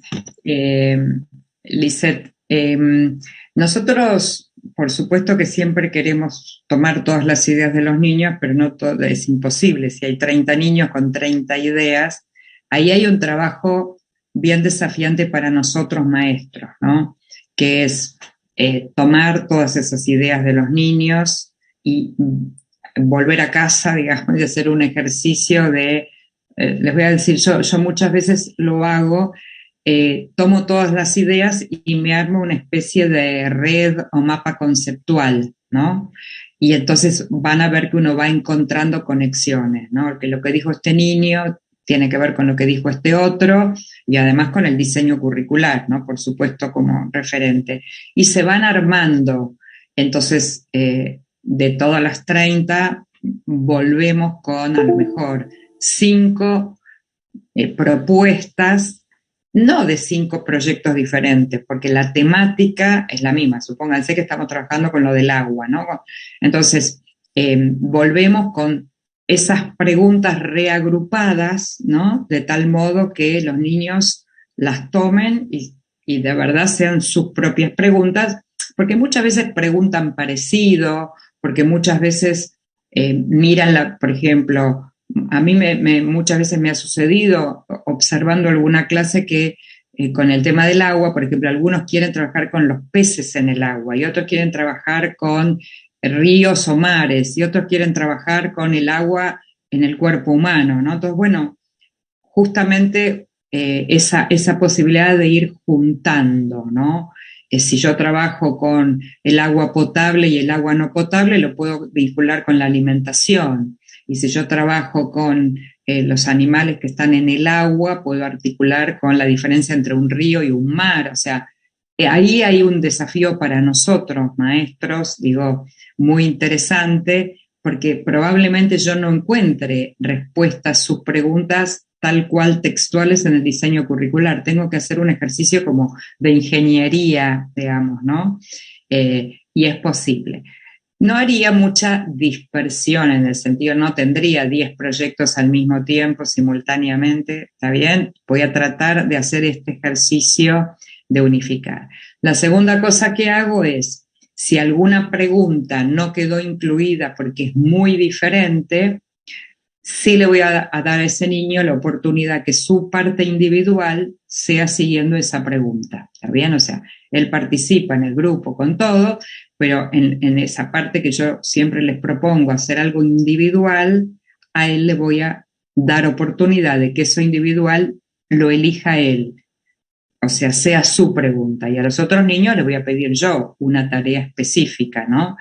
Lisette, nosotros, por supuesto que siempre queremos tomar todas las ideas de los niños, pero no todo es imposible. Si hay 30 niños con 30 ideas, ahí hay un trabajo bien desafiante para nosotros maestros, ¿no? Que es tomar todas esas ideas de los niños y volver a casa, digamos, y hacer un ejercicio de, les voy a decir, yo muchas veces lo hago, tomo todas las ideas y me armo una especie de red o mapa conceptual, ¿no? Y entonces van a ver que uno va encontrando conexiones, ¿no? Porque lo que dijo este niño tiene que ver con lo que dijo este otro y además con el diseño curricular, ¿no? Por supuesto, como referente. Y se van armando. Entonces, de todas las 30, volvemos con a lo mejor 5 propuestas, no de 5 proyectos diferentes, porque la temática es la misma. Supónganse que estamos trabajando con lo del agua, ¿no? Entonces, volvemos con esas preguntas reagrupadas, ¿no? De tal modo que los niños las tomen y de verdad sean sus propias preguntas, porque muchas veces preguntan parecido, porque muchas veces miran, por ejemplo, a mí muchas veces me ha sucedido observando alguna clase que con el tema del agua, por ejemplo, algunos quieren trabajar con los peces en el agua y otros quieren trabajar con ríos o mares, y otros quieren trabajar con el agua en el cuerpo humano, ¿no? Entonces, bueno, justamente esa posibilidad de ir juntando, ¿no? Si yo trabajo con el agua potable y el agua no potable, lo puedo vincular con la alimentación. Y si yo trabajo con los animales que están en el agua, puedo articular con la diferencia entre un río y un mar, o sea, ahí hay un desafío para nosotros, maestros, digo, muy interesante, porque probablemente yo no encuentre respuestas a sus preguntas tal cual textuales en el diseño curricular. Tengo que hacer un ejercicio como de ingeniería, digamos, ¿no? Y es posible. No haría mucha dispersión en el sentido, no tendría 10 proyectos al mismo tiempo, simultáneamente, ¿está bien? Voy a tratar de hacer este ejercicio de unificar. La segunda cosa que hago es, si alguna pregunta no quedó incluida porque es muy diferente, sí le voy a dar a ese niño la oportunidad que su parte individual sea siguiendo esa pregunta, ¿está bien? O sea, él participa en el grupo con todo, pero en esa parte que yo siempre les propongo hacer algo individual, a él le voy a dar oportunidad de que eso individual lo elija él, o sea su pregunta. Y a los otros niños les voy a pedir yo una tarea específica, ¿no?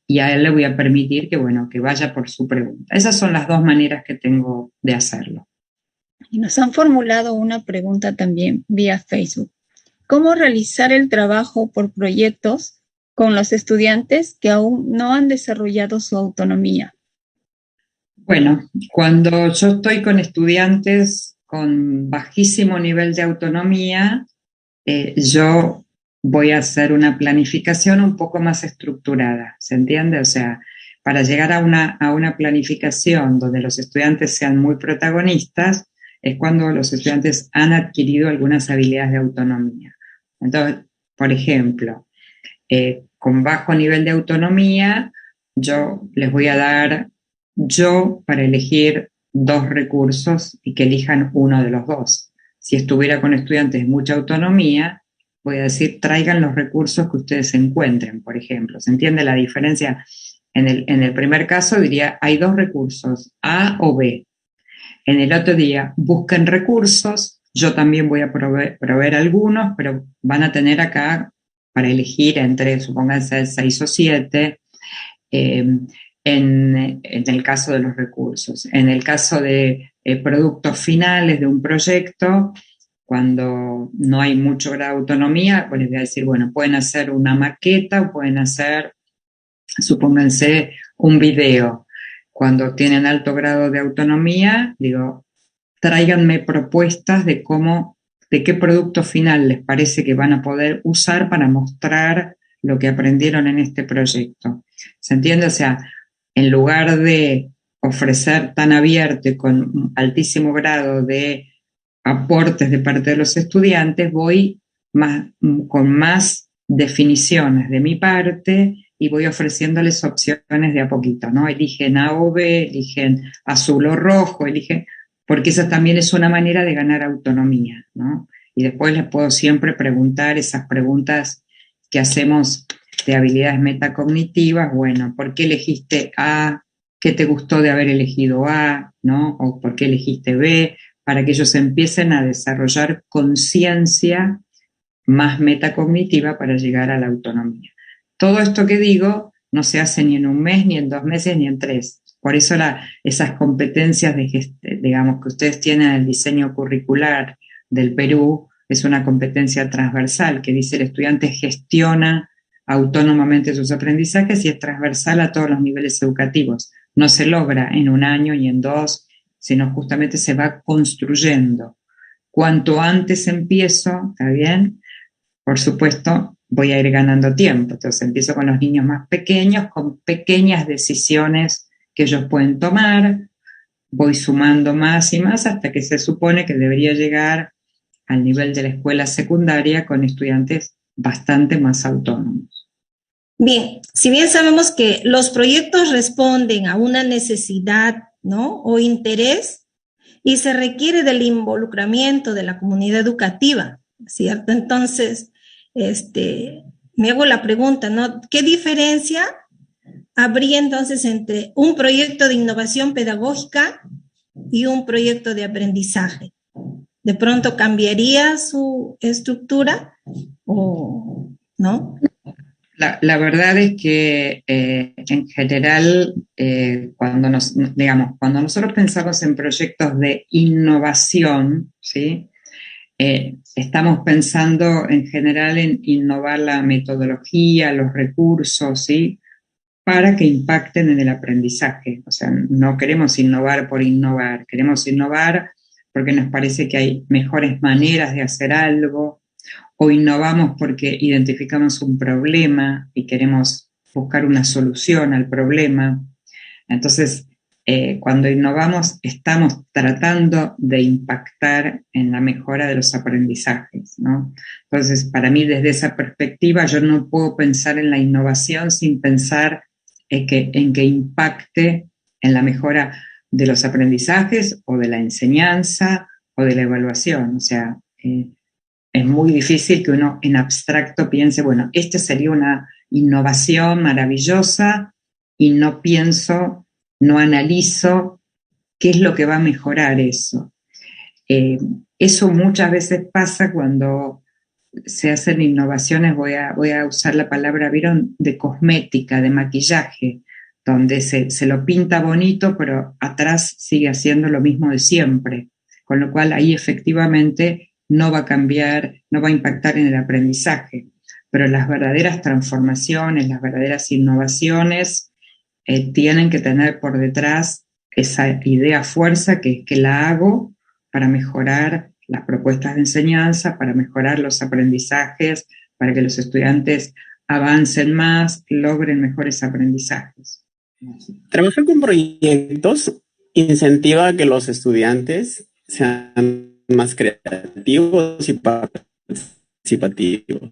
Y a él le voy a permitir que, bueno, que vaya por su pregunta. Esas son las dos maneras que tengo de hacerlo. Y nos han formulado una pregunta también vía Facebook. ¿Cómo realizar el trabajo por proyectos con los estudiantes que aún no han desarrollado su autonomía? Bueno, cuando yo estoy con estudiantes con bajísimo nivel de autonomía, yo voy a hacer una planificación un poco más estructurada, ¿se entiende? O sea, para llegar a una planificación donde los estudiantes sean muy protagonistas, es cuando los estudiantes han adquirido algunas habilidades de autonomía. Entonces, por ejemplo, con bajo nivel de autonomía, yo les voy a dar para elegir 2 recursos y que elijan uno de los 2. Si estuviera con estudiantes de mucha autonomía, voy a decir, traigan los recursos que ustedes encuentren, por ejemplo. ¿Se entiende la diferencia? En el primer caso diría, hay 2 recursos, A o B. En el otro día, busquen recursos, yo también voy a proveer algunos, pero van a tener acá para elegir entre, supónganse, 6 o 7, en el caso de los recursos. En el caso de productos finales de un proyecto, cuando no hay mucho grado de autonomía, pues les voy a decir, bueno, pueden hacer una maqueta o pueden hacer, supónganse, un video. Cuando tienen alto grado de autonomía, digo, tráiganme propuestas de qué producto final les parece que van a poder usar para mostrar lo que aprendieron en este proyecto. ¿Se entiende? O sea, en lugar de ofrecer tan abierto y con altísimo grado de aportes de parte de los estudiantes, voy con más definiciones de mi parte y voy ofreciéndoles opciones de a poquito, ¿no? Eligen A o B, eligen azul o rojo, porque esa también es una manera de ganar autonomía, ¿no? Y después les puedo siempre preguntar esas preguntas que hacemos de habilidades metacognitivas, bueno, ¿por qué elegiste A? ¿Qué te gustó de haber elegido A? ¿No? ¿O por qué elegiste B? Para que ellos empiecen a desarrollar conciencia más metacognitiva para llegar a la autonomía. Todo esto que digo no se hace ni en un mes, ni en 2 meses, ni en 3. Por eso esas competencias digamos, que ustedes tienen en el diseño curricular del Perú es una competencia transversal que dice el estudiante gestiona autónomamente sus aprendizajes y es transversal a todos los niveles educativos. No se logra en 1 año y en 2, sino justamente se va construyendo. Cuanto antes empiezo, ¿está bien? Por supuesto, voy a ir ganando tiempo. Entonces empiezo con los niños más pequeños, con pequeñas decisiones que ellos pueden tomar, voy sumando más y más hasta que se supone que debería llegar al nivel de la escuela secundaria con estudiantes bastante más autónomos. Bien, si bien sabemos que los proyectos responden a una necesidad, ¿no? O interés y se requiere del involucramiento de la comunidad educativa, ¿cierto? Entonces, me hago la pregunta, ¿no? ¿Qué diferencia habría entonces entre un proyecto de innovación pedagógica y un proyecto de aprendizaje? ¿De pronto cambiaría su estructura o no? La verdad es que en general, cuando nosotros pensamos en proyectos de innovación, ¿sí? Estamos pensando en general en innovar la metodología, los recursos, ¿sí? Para que impacten en el aprendizaje. O sea, no queremos innovar por innovar, queremos innovar porque nos parece que hay mejores maneras de hacer algo, o innovamos porque identificamos un problema y queremos buscar una solución al problema. Entonces, cuando innovamos, estamos tratando de impactar en la mejora de los aprendizajes, ¿no? Entonces, para mí, desde esa perspectiva, yo no puedo pensar en la innovación sin pensar en que impacte en la mejora de los aprendizajes o de la enseñanza o de la evaluación. O sea, es muy difícil que uno en abstracto piense, bueno, esta sería una innovación maravillosa y no pienso, no analizo qué es lo que va a mejorar eso. Eso muchas veces pasa cuando se hacen innovaciones, voy a usar la palabra, ¿vieron? De cosmética, de maquillaje, donde se lo pinta bonito, pero atrás sigue haciendo lo mismo de siempre. Con lo cual ahí efectivamente no va a cambiar, no va a impactar en el aprendizaje. Pero las verdaderas transformaciones, las verdaderas innovaciones tienen que tener por detrás esa idea fuerza que la hago para mejorar las propuestas de enseñanza, para mejorar los aprendizajes, para que los estudiantes avancen más, logren mejores aprendizajes. Trabajar con proyectos incentiva a que los estudiantes sean más creativos y participativos.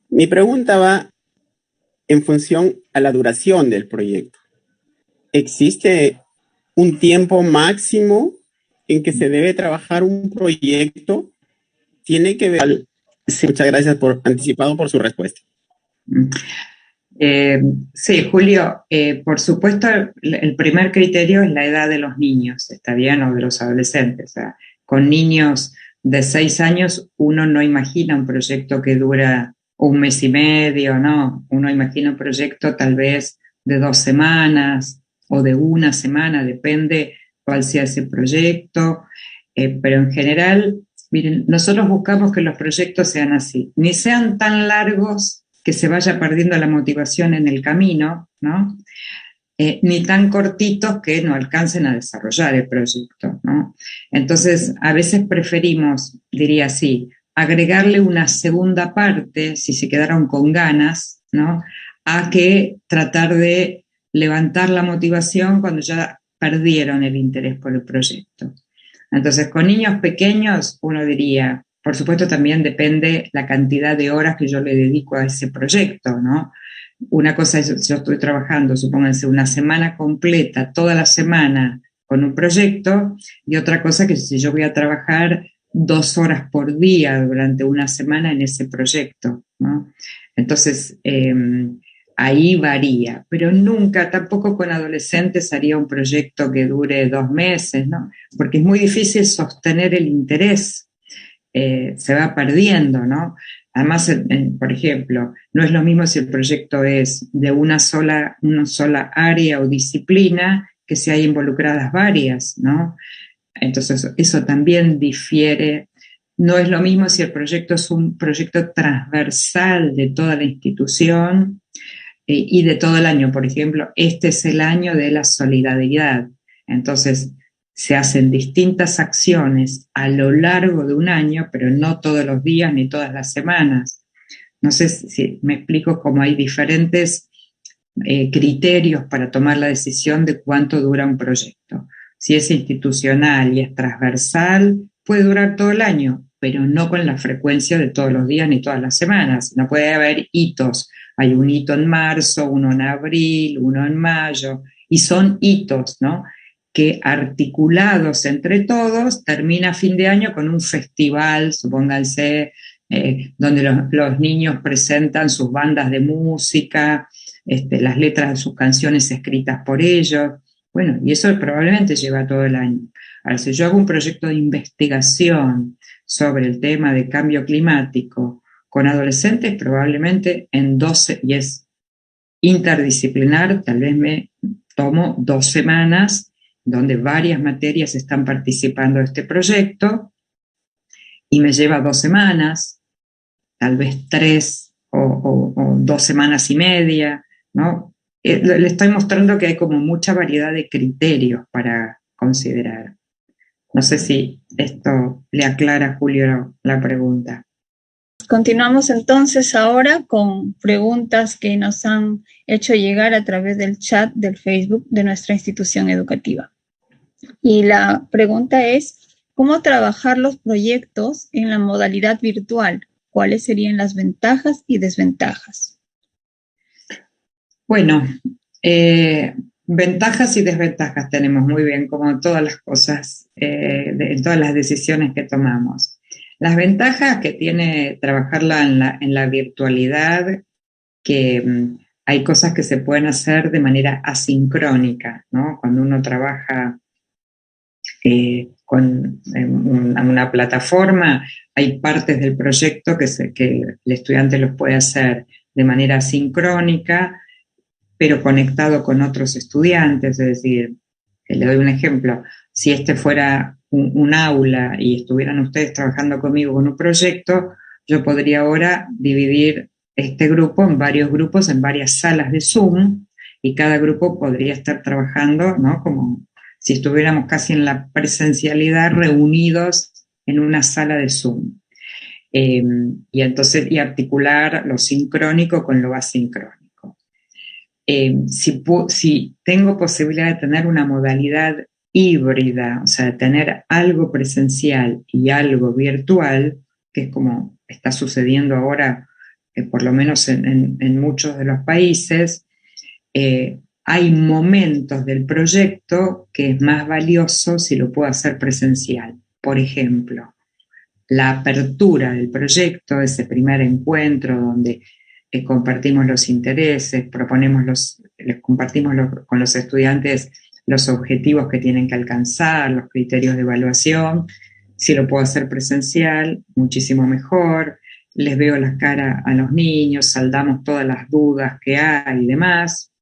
Mi pregunta va en función a la duración del proyecto. ¿Existe un tiempo máximo en que se debe trabajar un proyecto? Tiene que ver. Sí, muchas gracias por anticipado por su respuesta. Sí, Julio, por supuesto, el primer criterio es la edad de los niños, está bien, o de los adolescentes. O sea, con niños de 6 años uno no imagina un proyecto que dura 1 mes y medio, no. Uno imagina un proyecto tal vez de 2 semanas o de 1 semana, depende cuál sea ese proyecto, pero en general, miren, nosotros buscamos que los proyectos sean así, ni sean tan largos que se vaya perdiendo la motivación en el camino, ¿no? Ni tan cortitos que no alcancen a desarrollar el proyecto, ¿no? Entonces, a veces preferimos, diría así, agregarle una segunda parte, si se quedaron con ganas, ¿no? A que tratar de levantar la motivación cuando ya perdieron el interés por el proyecto. Entonces, con niños pequeños, uno diría, por supuesto también depende la cantidad de horas que yo le dedico a ese proyecto, ¿no? Una cosa es, yo estoy trabajando, supónganse, una semana completa, toda la semana con un proyecto, y otra cosa que si yo voy a trabajar 2 horas por día durante una semana en ese proyecto, ¿no? Entonces, ahí varía, pero nunca, tampoco con adolescentes haría un proyecto que dure 2 meses, ¿no? Porque es muy difícil sostener el interés, se va perdiendo, ¿no? Además, por ejemplo, no es lo mismo si el proyecto es de una sola área o disciplina que si hay involucradas varias, ¿no? Entonces, eso también difiere. No es lo mismo si el proyecto es un proyecto transversal de toda la institución y de todo el año. Por ejemplo, este es el año de la solidaridad. Entonces, se hacen distintas acciones a lo largo de un año, pero no todos los días ni todas las semanas. No sé si me explico cómo hay diferentes criterios para tomar la decisión de cuánto dura un proyecto. Si es institucional y es transversal, puede durar todo el año, pero no con la frecuencia de todos los días ni todas las semanas. No puede haber hitos. Hay un hito en marzo, uno en abril, uno en mayo, y son hitos, ¿no? Que articulados entre todos termina a fin de año con un festival, supónganse, donde los niños presentan sus bandas de música, las letras de sus canciones escritas por ellos. Bueno, y eso probablemente lleva todo el año. Ahora, si yo hago un proyecto de investigación sobre el tema de cambio climático con adolescentes probablemente en 12, y es interdisciplinar, tal vez me tomo 2 semanas donde varias materias están participando de este proyecto y me lleva 2 semanas, tal vez 3 o 2 semanas y media, ¿no? Le estoy mostrando que hay como mucha variedad de criterios para considerar. No sé si esto le aclara a Julio la pregunta. Continuamos entonces ahora con preguntas que nos han hecho llegar a través del chat del Facebook de nuestra institución educativa. Y la pregunta es, ¿cómo trabajar los proyectos en la modalidad virtual? ¿Cuáles serían las ventajas y desventajas? Bueno, ventajas y desventajas tenemos muy bien, como todas las cosas, en todas las decisiones que tomamos. Las ventajas que tiene trabajarla en la virtualidad, que hay cosas que se pueden hacer de manera asincrónica, ¿no? Cuando uno trabaja con una plataforma, hay partes del proyecto que el estudiante los puede hacer de manera asincrónica, pero conectado con otros estudiantes. Es decir, le doy un ejemplo, si este fuera un aula y estuvieran ustedes trabajando conmigo con un proyecto, yo podría ahora dividir este grupo en varios grupos, en varias salas de Zoom, y cada grupo podría estar trabajando, ¿no? Como si estuviéramos casi en la presencialidad reunidos en una sala de Zoom. Y entonces, y articular lo sincrónico con lo asincrónico. Si tengo posibilidad de tener una modalidad híbrida, o sea, de tener algo presencial y algo virtual, que es como está sucediendo ahora, por lo menos en muchos de los países, hay momentos del proyecto que es más valioso si lo puedo hacer presencial. Por ejemplo, la apertura del proyecto, ese primer encuentro donde compartimos los intereses, les compartimos con los estudiantes los objetivos que tienen que alcanzar, los criterios de evaluación. Si lo puedo hacer presencial, muchísimo mejor. Les veo las caras a los niños, saldamos todas las dudas que hay y demás.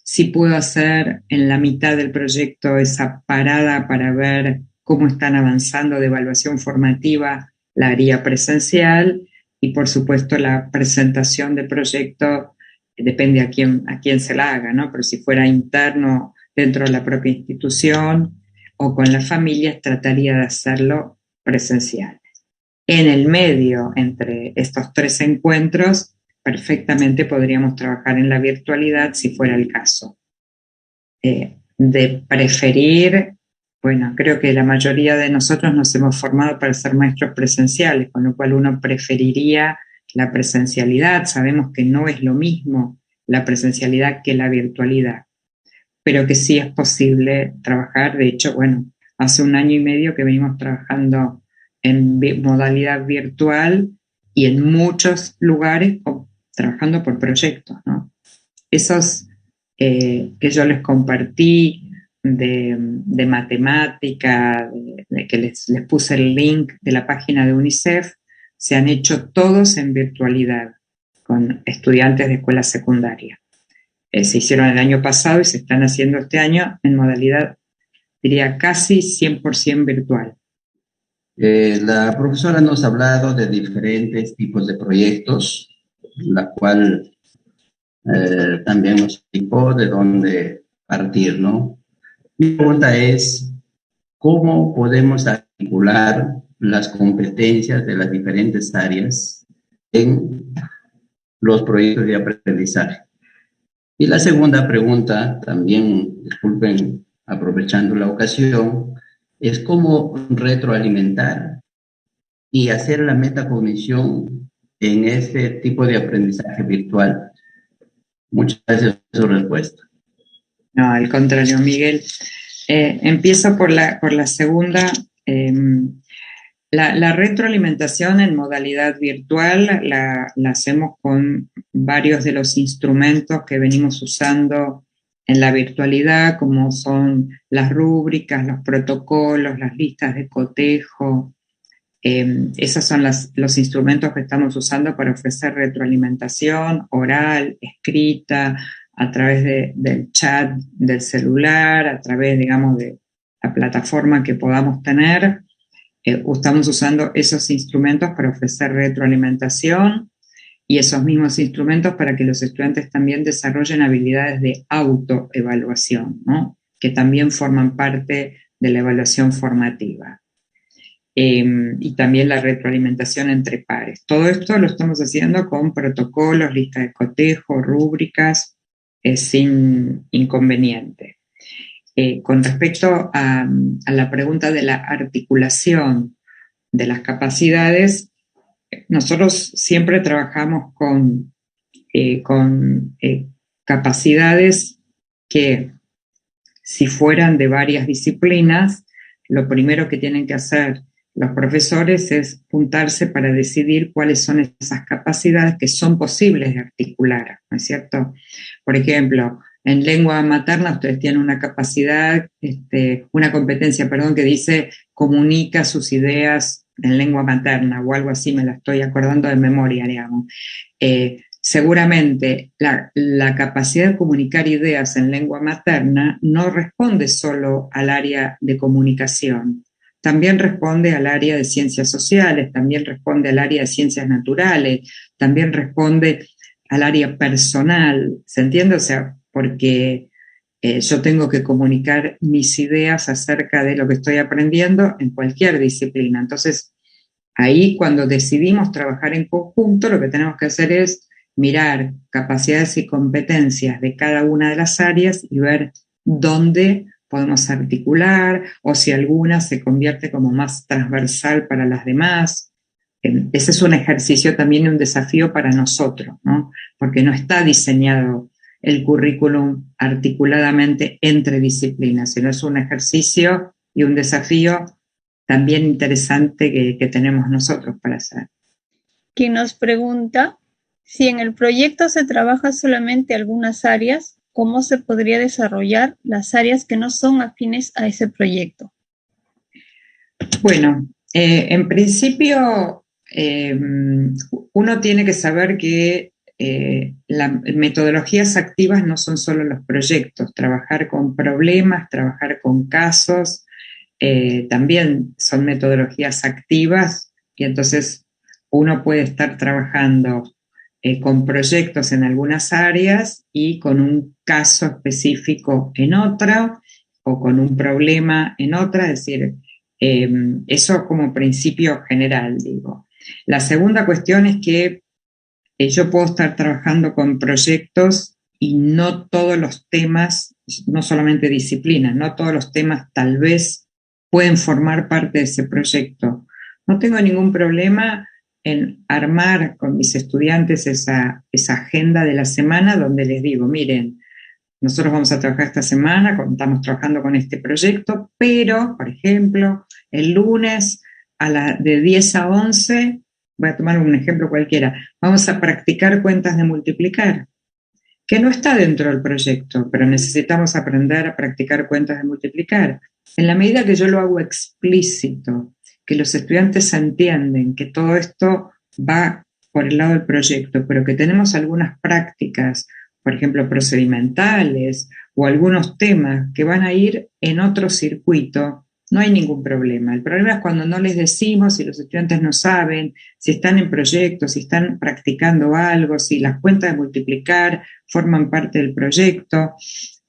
Si puedo hacer en la mitad del proyecto esa parada para ver cómo están avanzando de evaluación formativa, la haría presencial. Y por supuesto la presentación del proyecto depende a quién se la haga, ¿no? Pero si fuera interno dentro de la propia institución o con las familias, trataría de hacerlo presencial. En el medio, entre estos 3 encuentros, perfectamente podríamos trabajar en la virtualidad si fuera el caso. De preferir, bueno, creo que la mayoría de nosotros nos hemos formado para ser maestros presenciales, con lo cual uno preferiría la presencialidad. Sabemos que no es lo mismo la presencialidad que la virtualidad, pero que sí es posible trabajar. De hecho, bueno, hace 1 año y medio que venimos trabajando en modalidad virtual y en muchos lugares trabajando por proyectos, ¿no? Esos que yo les compartí de matemática, que les puse el link de la página de UNICEF, se han hecho todos en virtualidad con estudiantes de escuela secundaria. Se hicieron el año pasado y se están haciendo este año en modalidad, diría, casi 100% virtual. La profesora nos ha hablado de diferentes tipos de proyectos, la cual también nos explicó de dónde partir, ¿no? Mi pregunta es, ¿cómo podemos articular las competencias de las diferentes áreas en los proyectos de aprendizaje? Y la segunda pregunta, también, disculpen, aprovechando la ocasión, es cómo retroalimentar y hacer la metacognición en este tipo de aprendizaje virtual. Muchas gracias por su respuesta. No, al contrario, Miguel. Empiezo por la segunda. La retroalimentación en modalidad virtual la hacemos con varios de los instrumentos que venimos usando en la virtualidad, como son las rúbricas, los protocolos, las listas de cotejo, Esos son los instrumentos que estamos usando para ofrecer retroalimentación oral, escrita, a través del chat del celular, a través, digamos, de la plataforma que podamos tener. Estamos usando esos instrumentos para ofrecer retroalimentación y esos mismos instrumentos para que los estudiantes también desarrollen habilidades de autoevaluación, ¿no? Que también forman parte de la evaluación formativa. Y también la retroalimentación entre pares. Todo esto lo estamos haciendo con protocolos, listas de cotejo, rúbricas, sin inconveniente. Con respecto a la pregunta de la articulación de las capacidades, nosotros siempre trabajamos con capacidades que, si fueran de varias disciplinas, lo primero que tienen que hacer los profesores es juntarse para decidir cuáles son esas capacidades que son posibles de articular, ¿no es cierto? Por ejemplo, en lengua materna ustedes tienen una capacidad, una competencia, que dice comunica sus ideas en lengua materna o algo así, me la estoy acordando de memoria, digamos. Seguramente la capacidad de comunicar ideas en lengua materna no responde solo al área de comunicación, también responde al área de ciencias sociales, también responde al área de ciencias naturales, también responde al área personal, ¿se entiende? O sea, porque yo tengo que comunicar mis ideas acerca de lo que estoy aprendiendo en cualquier disciplina. Entonces, ahí cuando decidimos trabajar en conjunto, lo que tenemos que hacer es mirar capacidades y competencias de cada una de las áreas y ver dónde podemos articular o si alguna se convierte como más transversal para las demás. Ese es un ejercicio también y un desafío para nosotros, ¿no? Porque no está diseñado el currículum articuladamente entre disciplinas, sino es un ejercicio y un desafío también interesante que tenemos nosotros para hacer. Quien nos pregunta si en el proyecto se trabaja solamente algunas áreas, ¿cómo se podría desarrollar las áreas que no son afines a ese proyecto? Bueno, en principio uno tiene que saber que las metodologías activas no son solo los proyectos, trabajar con problemas, trabajar con casos, también son metodologías activas y entonces uno puede estar trabajando con proyectos en algunas áreas y con un caso específico en otra o con un problema en otra, es decir, eso como principio general, digo. La segunda cuestión es que yo puedo estar trabajando con proyectos y no todos los temas, no solamente disciplinas, no todos los temas tal vez pueden formar parte de ese proyecto. No tengo ningún problema en armar con mis estudiantes esa agenda de la semana donde les digo, miren, nosotros vamos a trabajar esta semana, estamos trabajando con este proyecto, pero, por ejemplo, el lunes de 10 a 11, voy a tomar un ejemplo cualquiera, vamos a practicar cuentas de multiplicar, que no está dentro del proyecto, pero necesitamos aprender a practicar cuentas de multiplicar. En la medida que yo lo hago explícito, que los estudiantes entienden que todo esto va por el lado del proyecto, pero que tenemos algunas prácticas, por ejemplo, procedimentales o algunos temas que van a ir en otro circuito, no hay ningún problema. El problema es cuando no les decimos, si los estudiantes no saben, si están en proyectos, si están practicando algo, si las cuentas de multiplicar forman parte del proyecto.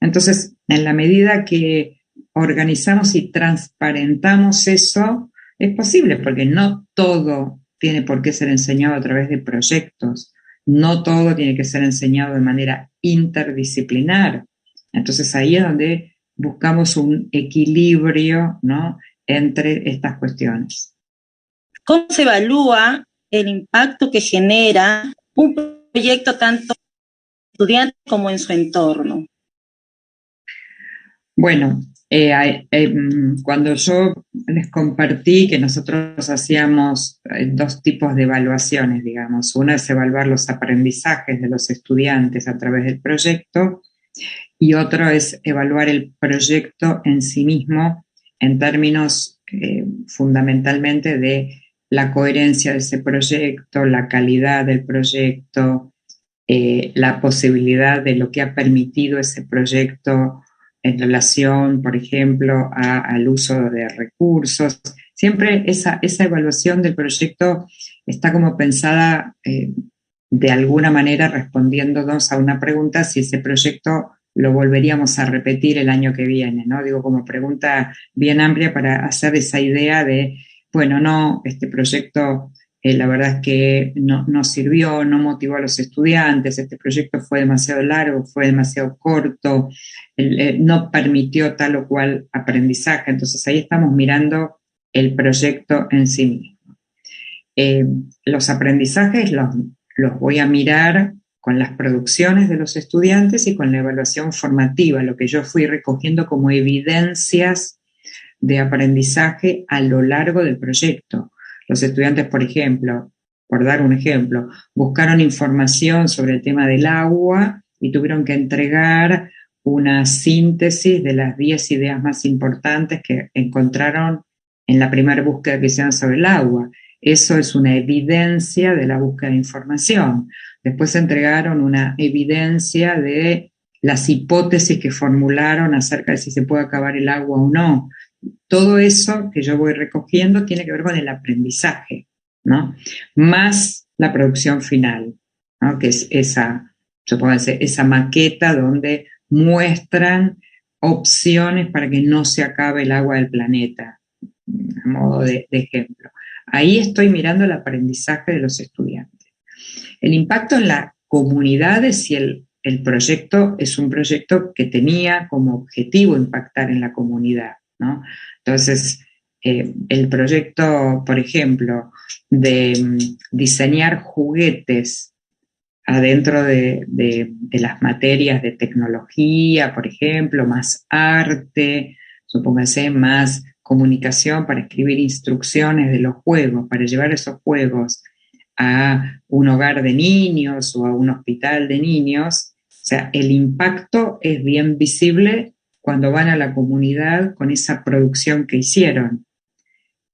Entonces, en la medida que organizamos y transparentamos eso, es posible, porque no todo tiene por qué ser enseñado a través de proyectos, no todo tiene que ser enseñado de manera interdisciplinar. Entonces ahí es donde buscamos un equilibrio, ¿no?, entre estas cuestiones. ¿Cómo se evalúa el impacto que genera un proyecto tanto en el estudiante como en su entorno? Bueno, cuando yo les compartí que nosotros hacíamos dos tipos de evaluaciones, digamos. Una es evaluar los aprendizajes de los estudiantes a través del proyecto y otro es evaluar el proyecto en sí mismo en términos fundamentalmente de la coherencia de ese proyecto, la calidad del proyecto, la posibilidad de lo que ha permitido ese proyecto en relación, por ejemplo, al uso de recursos. Siempre esa evaluación del proyecto está como pensada de alguna manera respondiéndonos a una pregunta si ese proyecto lo volveríamos a repetir el año que viene, ¿no? Digo, como pregunta bien amplia para hacer esa idea de, bueno, no, este proyecto la verdad es que no sirvió, no motivó a los estudiantes, este proyecto fue demasiado largo, fue demasiado corto, no permitió tal o cual aprendizaje. Entonces ahí estamos mirando el proyecto en sí mismo. Los aprendizajes los voy a mirar con las producciones de los estudiantes y con la evaluación formativa, lo que yo fui recogiendo como evidencias de aprendizaje a lo largo del proyecto. Los estudiantes, por ejemplo, por dar un ejemplo, buscaron información sobre el tema del agua y tuvieron que entregar una síntesis de las 10 ideas más importantes que encontraron en la primera búsqueda que hicieron sobre el agua. Eso es una evidencia de la búsqueda de información. Después entregaron una evidencia de las hipótesis que formularon acerca de si se puede acabar el agua o no. Todo eso que yo voy recogiendo tiene que ver con el aprendizaje, ¿no? Más la producción final, ¿no? Que es esa maqueta donde muestran opciones para que no se acabe el agua del planeta, a modo de ejemplo. Ahí estoy mirando el aprendizaje de los estudiantes. El impacto en la comunidad es si el proyecto es un proyecto que tenía como objetivo impactar en la comunidad, ¿no? Entonces, el proyecto, por ejemplo, de diseñar juguetes adentro de las materias de tecnología, por ejemplo, más arte, supóngase, más comunicación para escribir instrucciones de los juegos, para llevar esos juegos a un hogar de niños o a un hospital de niños. O sea, el impacto es bien visible cuando van a la comunidad con esa producción que hicieron.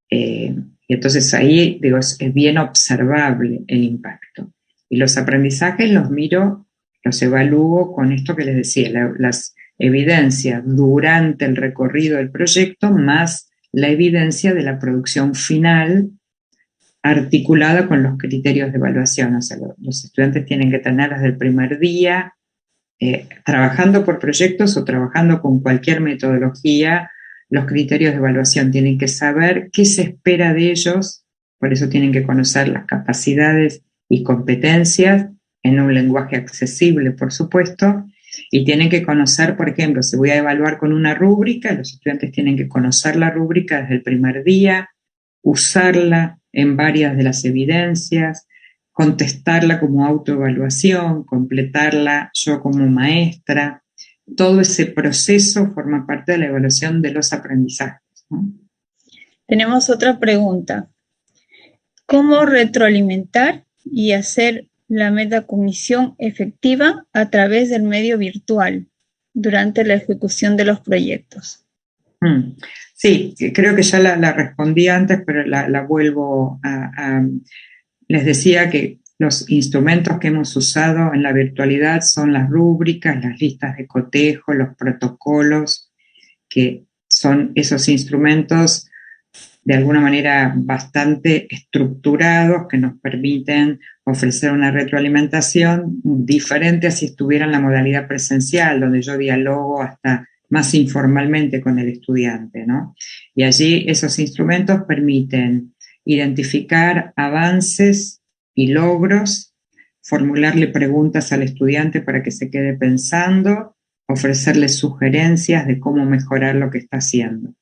Y entonces ahí, digo, es bien observable el impacto. Y los aprendizajes los miro, los evalúo con esto que les decía, las evidencias durante el recorrido del proyecto más la evidencia de la producción final articulada con los criterios de evaluación. O sea, los estudiantes tienen que tener desde el primer día, trabajando por proyectos o trabajando con cualquier metodología, los criterios de evaluación. Tienen que saber qué se espera de ellos, por eso tienen que conocer las capacidades y competencias en un lenguaje accesible, por supuesto, y tienen que conocer, por ejemplo, si voy a evaluar con una rúbrica, los estudiantes tienen que conocer la rúbrica desde el primer día, usarla en varias de las evidencias, contestarla como autoevaluación, completarla yo como maestra. Todo ese proceso forma parte de la evaluación de los aprendizajes, ¿no? Tenemos otra pregunta. ¿Cómo retroalimentar y hacer la metacognición efectiva a través del medio virtual durante la ejecución de los proyectos? Sí, creo que ya la respondí antes, pero la vuelvo a... Les decía que los instrumentos que hemos usado en la virtualidad son las rúbricas, las listas de cotejo, los protocolos, que son esos instrumentos de alguna manera bastante estructurados que nos permiten ofrecer una retroalimentación diferente a si estuviera en la modalidad presencial, donde yo dialogo hasta más informalmente con el estudiante, ¿no? Y allí esos instrumentos permiten identificar avances y logros, formularle preguntas al estudiante para que se quede pensando, ofrecerle sugerencias de cómo mejorar lo que está haciendo.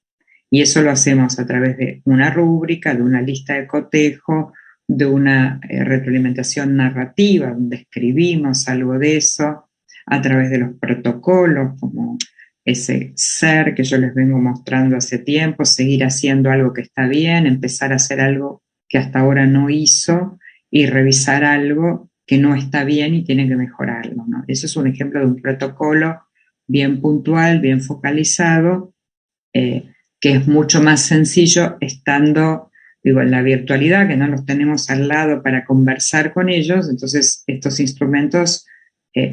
Y eso lo hacemos a través de una rúbrica, de una lista de cotejo, de una retroalimentación narrativa, donde escribimos algo de eso, a través de los protocolos, como ese ser que yo les vengo mostrando hace tiempo, seguir haciendo algo que está bien, empezar a hacer algo que hasta ahora no hizo y revisar algo que no está bien y tiene que mejorarlo, ¿no? Eso es un ejemplo de un protocolo bien puntual, bien focalizado, que es mucho más sencillo estando digo, en la virtualidad, que no los tenemos al lado para conversar con ellos, entonces estos instrumentos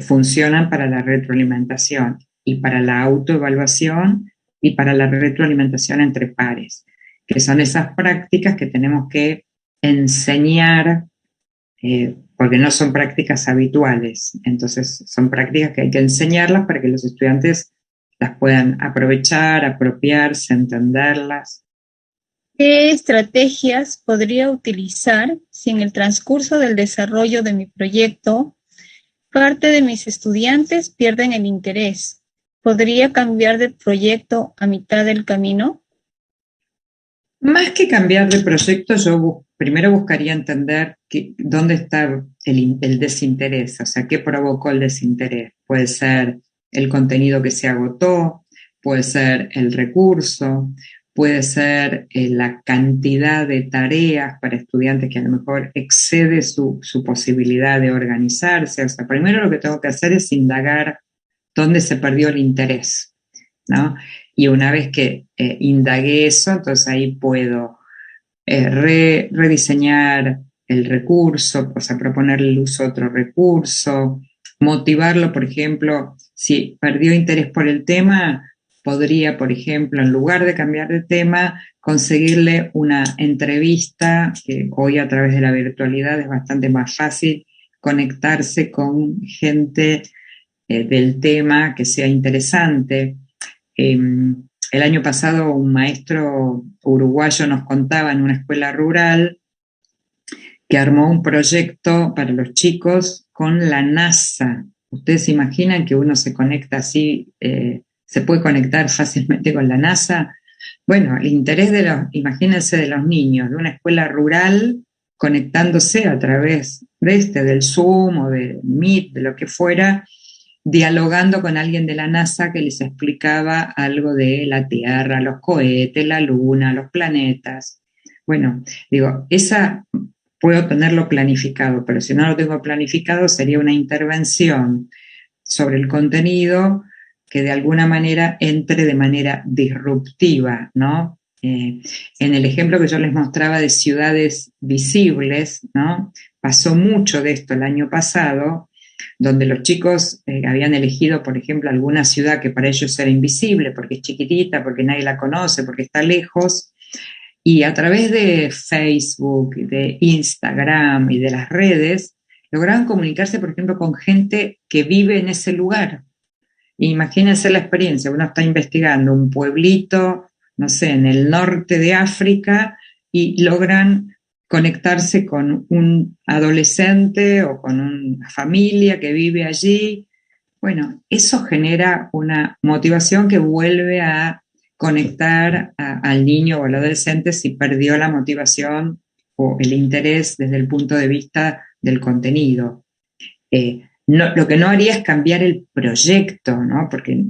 funcionan para la retroalimentación y para la autoevaluación y para la retroalimentación entre pares, que son esas prácticas que tenemos que enseñar, porque no son prácticas habituales, entonces son prácticas que hay que enseñarlas para que los estudiantes las puedan aprovechar, apropiarse, entenderlas. ¿Qué estrategias podría utilizar si en el transcurso del desarrollo de mi proyecto parte de mis estudiantes pierden el interés? ¿Podría cambiar de proyecto a mitad del camino? Más que cambiar de proyecto, yo primero buscaría entender dónde está el desinterés, o sea, qué provocó el desinterés. Puede ser el contenido que se agotó, puede ser el recurso, puede ser la cantidad de tareas para estudiantes que a lo mejor excede su posibilidad de organizarse. O sea, primero lo que tengo que hacer es indagar dónde se perdió el interés, ¿no? Y una vez que indagué eso, entonces ahí puedo rediseñar el recurso, o sea, proponerle el uso de otro recurso, motivarlo, por ejemplo, si perdió interés por el tema, podría, por ejemplo, en lugar de cambiar de tema, conseguirle una entrevista, que hoy a través de la virtualidad es bastante más fácil conectarse con gente del tema que sea interesante. El año pasado un maestro uruguayo nos contaba en una escuela rural que armó un proyecto para los chicos con la NASA. ¿Ustedes se imaginan que uno se conecta así, se puede conectar fácilmente con la NASA? Bueno, el interés imagínense, de los niños de una escuela rural conectándose a través del Zoom o del Meet, de lo que fuera, dialogando con alguien de la NASA que les explicaba algo de la Tierra, los cohetes, la Luna, los planetas. Bueno, digo, esa puedo tenerlo planificado, pero si no lo tengo planificado sería una intervención sobre el contenido que de alguna manera entre de manera disruptiva, ¿no? En el ejemplo que yo les mostraba de ciudades visibles, ¿no? Pasó mucho de esto el año pasado, donde los chicos habían elegido, por ejemplo, alguna ciudad que para ellos era invisible, porque es chiquitita, porque nadie la conoce, porque está lejos, y a través de Facebook, de Instagram y de las redes, lograron comunicarse, por ejemplo, con gente que vive en ese lugar. Imagínense la experiencia, uno está investigando un pueblito, no sé, en el norte de África, y logran conectarse con un adolescente o con una familia que vive allí. Bueno, eso genera una motivación que vuelve a conectar al niño o al adolescente si perdió la motivación o el interés desde el punto de vista del contenido. Lo que no haría es cambiar el proyecto, ¿no? Porque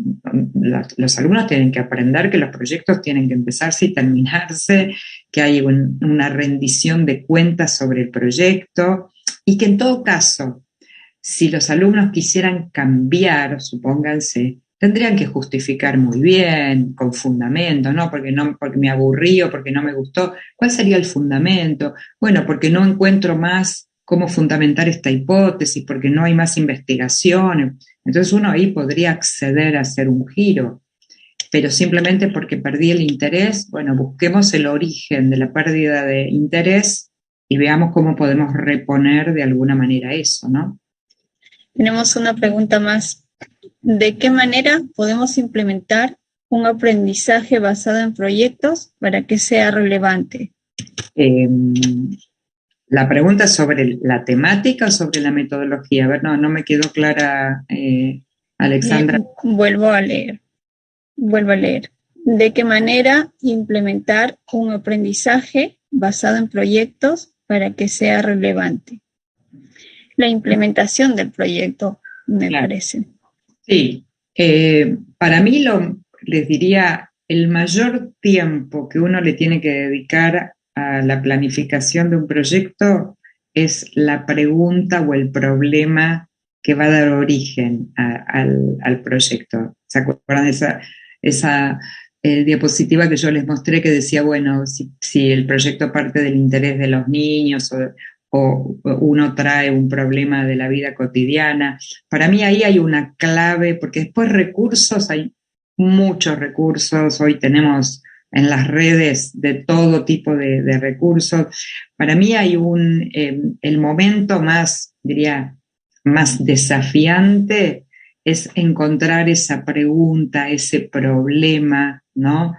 los alumnos tienen que aprender que los proyectos tienen que empezarse y terminarse, que hay una rendición de cuentas sobre el proyecto y que en todo caso, si los alumnos quisieran cambiar, supónganse, tendrían que justificar muy bien, con fundamento, ¿no? Porque me aburrí o porque no me gustó. ¿Cuál sería el fundamento? Bueno, porque no encuentro más cómo fundamentar esta hipótesis, porque no hay más investigación. Entonces uno ahí podría acceder a hacer un giro, pero simplemente porque perdí el interés, bueno, busquemos el origen de la pérdida de interés y veamos cómo podemos reponer de alguna manera eso, ¿no? Tenemos una pregunta más. ¿De qué manera podemos implementar un aprendizaje basado en proyectos para que sea relevante? La pregunta es sobre la temática o sobre la metodología. A ver, no me quedó clara, Alexandra. Vuelvo a leer. ¿De qué manera implementar un aprendizaje basado en proyectos para que sea relevante? La implementación del proyecto, me parece. Sí, para mí les diría, el mayor tiempo que uno le tiene que dedicar a la planificación de un proyecto es la pregunta o el problema que va a dar origen al proyecto. ¿Se acuerdan de esa diapositiva que yo les mostré que decía, bueno, si el proyecto parte del interés de los niños o uno trae un problema de la vida cotidiana, para mí ahí hay una clave, porque después recursos, hay muchos recursos, hoy tenemos en las redes de todo tipo de recursos. Para mí hay el momento más, diría, más desafiante es encontrar esa pregunta, ese problema, ¿no?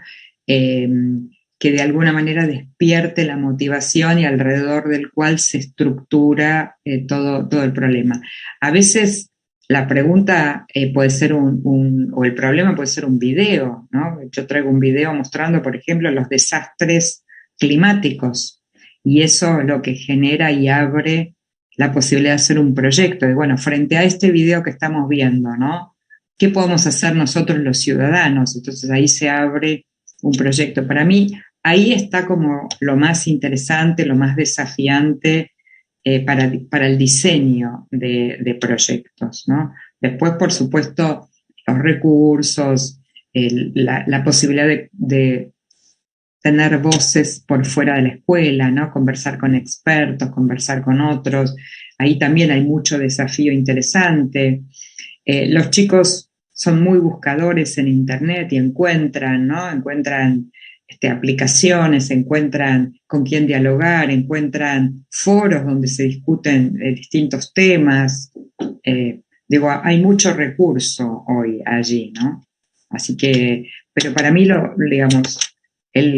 Que de alguna manera despierte la motivación y alrededor del cual se estructura todo el problema. A veces la pregunta puede ser o el problema puede ser un video, ¿no? Yo traigo un video mostrando, por ejemplo, los desastres climáticos y eso lo que genera y abre la posibilidad de hacer un proyecto. Y bueno, frente a este video que estamos viendo, ¿no? ¿Qué podemos hacer nosotros los ciudadanos? Entonces ahí se abre un proyecto. Para mí, ahí está como lo más interesante, lo más desafiante para el diseño de proyectos, ¿no? Después, por supuesto, los recursos, la posibilidad de tener voces por fuera de la escuela, ¿no? Conversar con expertos, conversar con otros. Ahí también hay mucho desafío interesante. Los chicos son muy buscadores en Internet y encuentran, ¿no? Encuentran aplicaciones, encuentran con quién dialogar, encuentran foros donde se discuten distintos temas. Hay mucho recurso hoy allí, ¿no? Así que, pero para mí, digamos,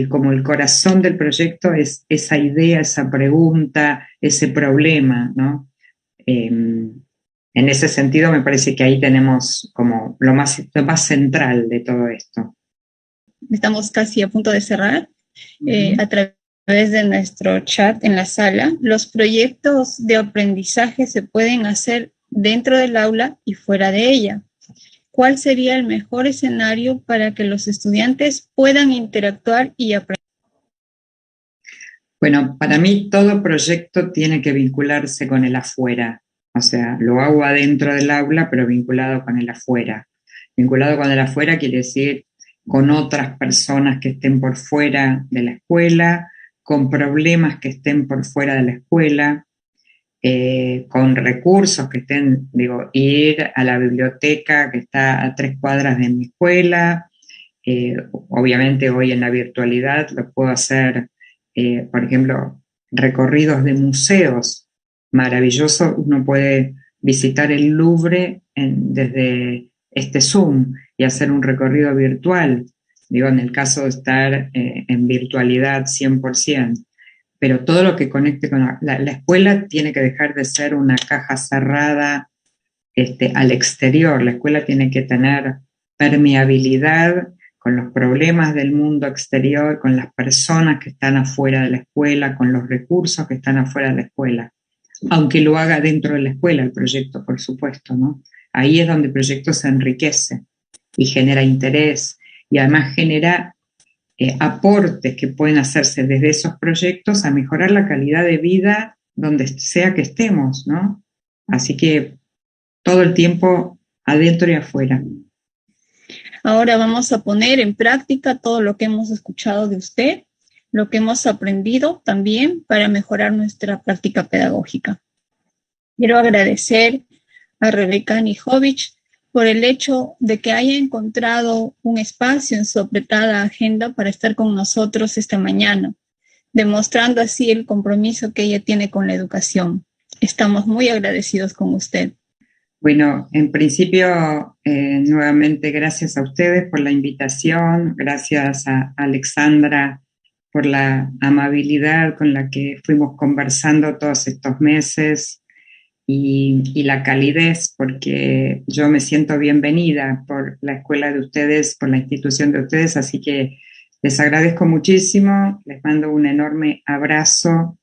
como el corazón del proyecto es esa idea, esa pregunta, ese problema, ¿no? En ese sentido me parece que ahí tenemos como lo más central de todo esto. Estamos casi a punto de cerrar. A través de nuestro chat en la sala, los proyectos de aprendizaje se pueden hacer dentro del aula y fuera de ella. ¿Cuál sería el mejor escenario para que los estudiantes puedan interactuar y aprender? Bueno, para mí todo proyecto tiene que vincularse con el afuera. O sea, lo hago adentro del aula, pero vinculado con el afuera. Vinculado con el afuera quiere decir con otras personas que estén por fuera de la escuela, con problemas que estén por fuera de la escuela, con recursos que estén, ir a la biblioteca que está a 3 cuadras de mi escuela. Obviamente hoy en la virtualidad lo puedo hacer, por ejemplo, recorridos de museos. Maravilloso, uno puede visitar el Louvre desde este Zoom y hacer un recorrido virtual, en el caso de estar en virtualidad 100%. Pero todo lo que conecte con la escuela tiene que dejar de ser una caja cerrada al exterior. La escuela tiene que tener permeabilidad con los problemas del mundo exterior, con las personas que están afuera de la escuela, con los recursos que están afuera de la escuela. Aunque lo haga dentro de la escuela el proyecto, por supuesto, ¿no? Ahí es donde el proyecto se enriquece y genera interés y además genera aportes que pueden hacerse desde esos proyectos a mejorar la calidad de vida donde sea que estemos, ¿no? Así que todo el tiempo adentro y afuera. Ahora vamos a poner en práctica todo lo que hemos escuchado de usted, lo que hemos aprendido también para mejorar nuestra práctica pedagógica. Quiero agradecer a Rebeca Nijovic por el hecho de que haya encontrado un espacio en su apretada agenda para estar con nosotros esta mañana, demostrando así el compromiso que ella tiene con la educación. Estamos muy agradecidos con usted. Bueno, en principio, nuevamente gracias a ustedes por la invitación, gracias a Alexandra por la amabilidad con la que fuimos conversando todos estos meses y la calidez, porque yo me siento bienvenida por la escuela de ustedes, por la institución de ustedes, así que les agradezco muchísimo, les mando un enorme abrazo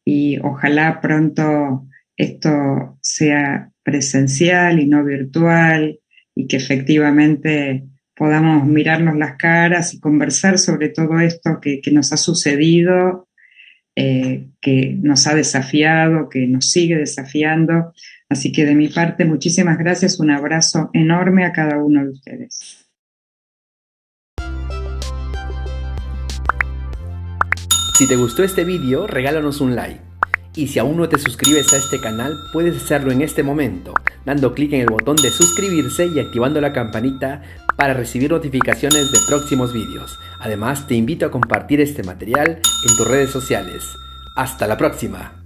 y ojalá pronto esto sea presencial y no virtual y que efectivamente podamos mirarnos las caras y conversar sobre todo esto que nos ha sucedido, que nos ha desafiado, que nos sigue desafiando. Así que de mi parte, muchísimas gracias, un abrazo enorme a cada uno de ustedes. Si te gustó este vídeo, regálanos un like. Y si aún no te suscribes a este canal, puedes hacerlo en este momento, dando clic en el botón de suscribirse y activando la campanita para recibir notificaciones de próximos vídeos. Además, te invito a compartir este material en tus redes sociales. ¡Hasta la próxima!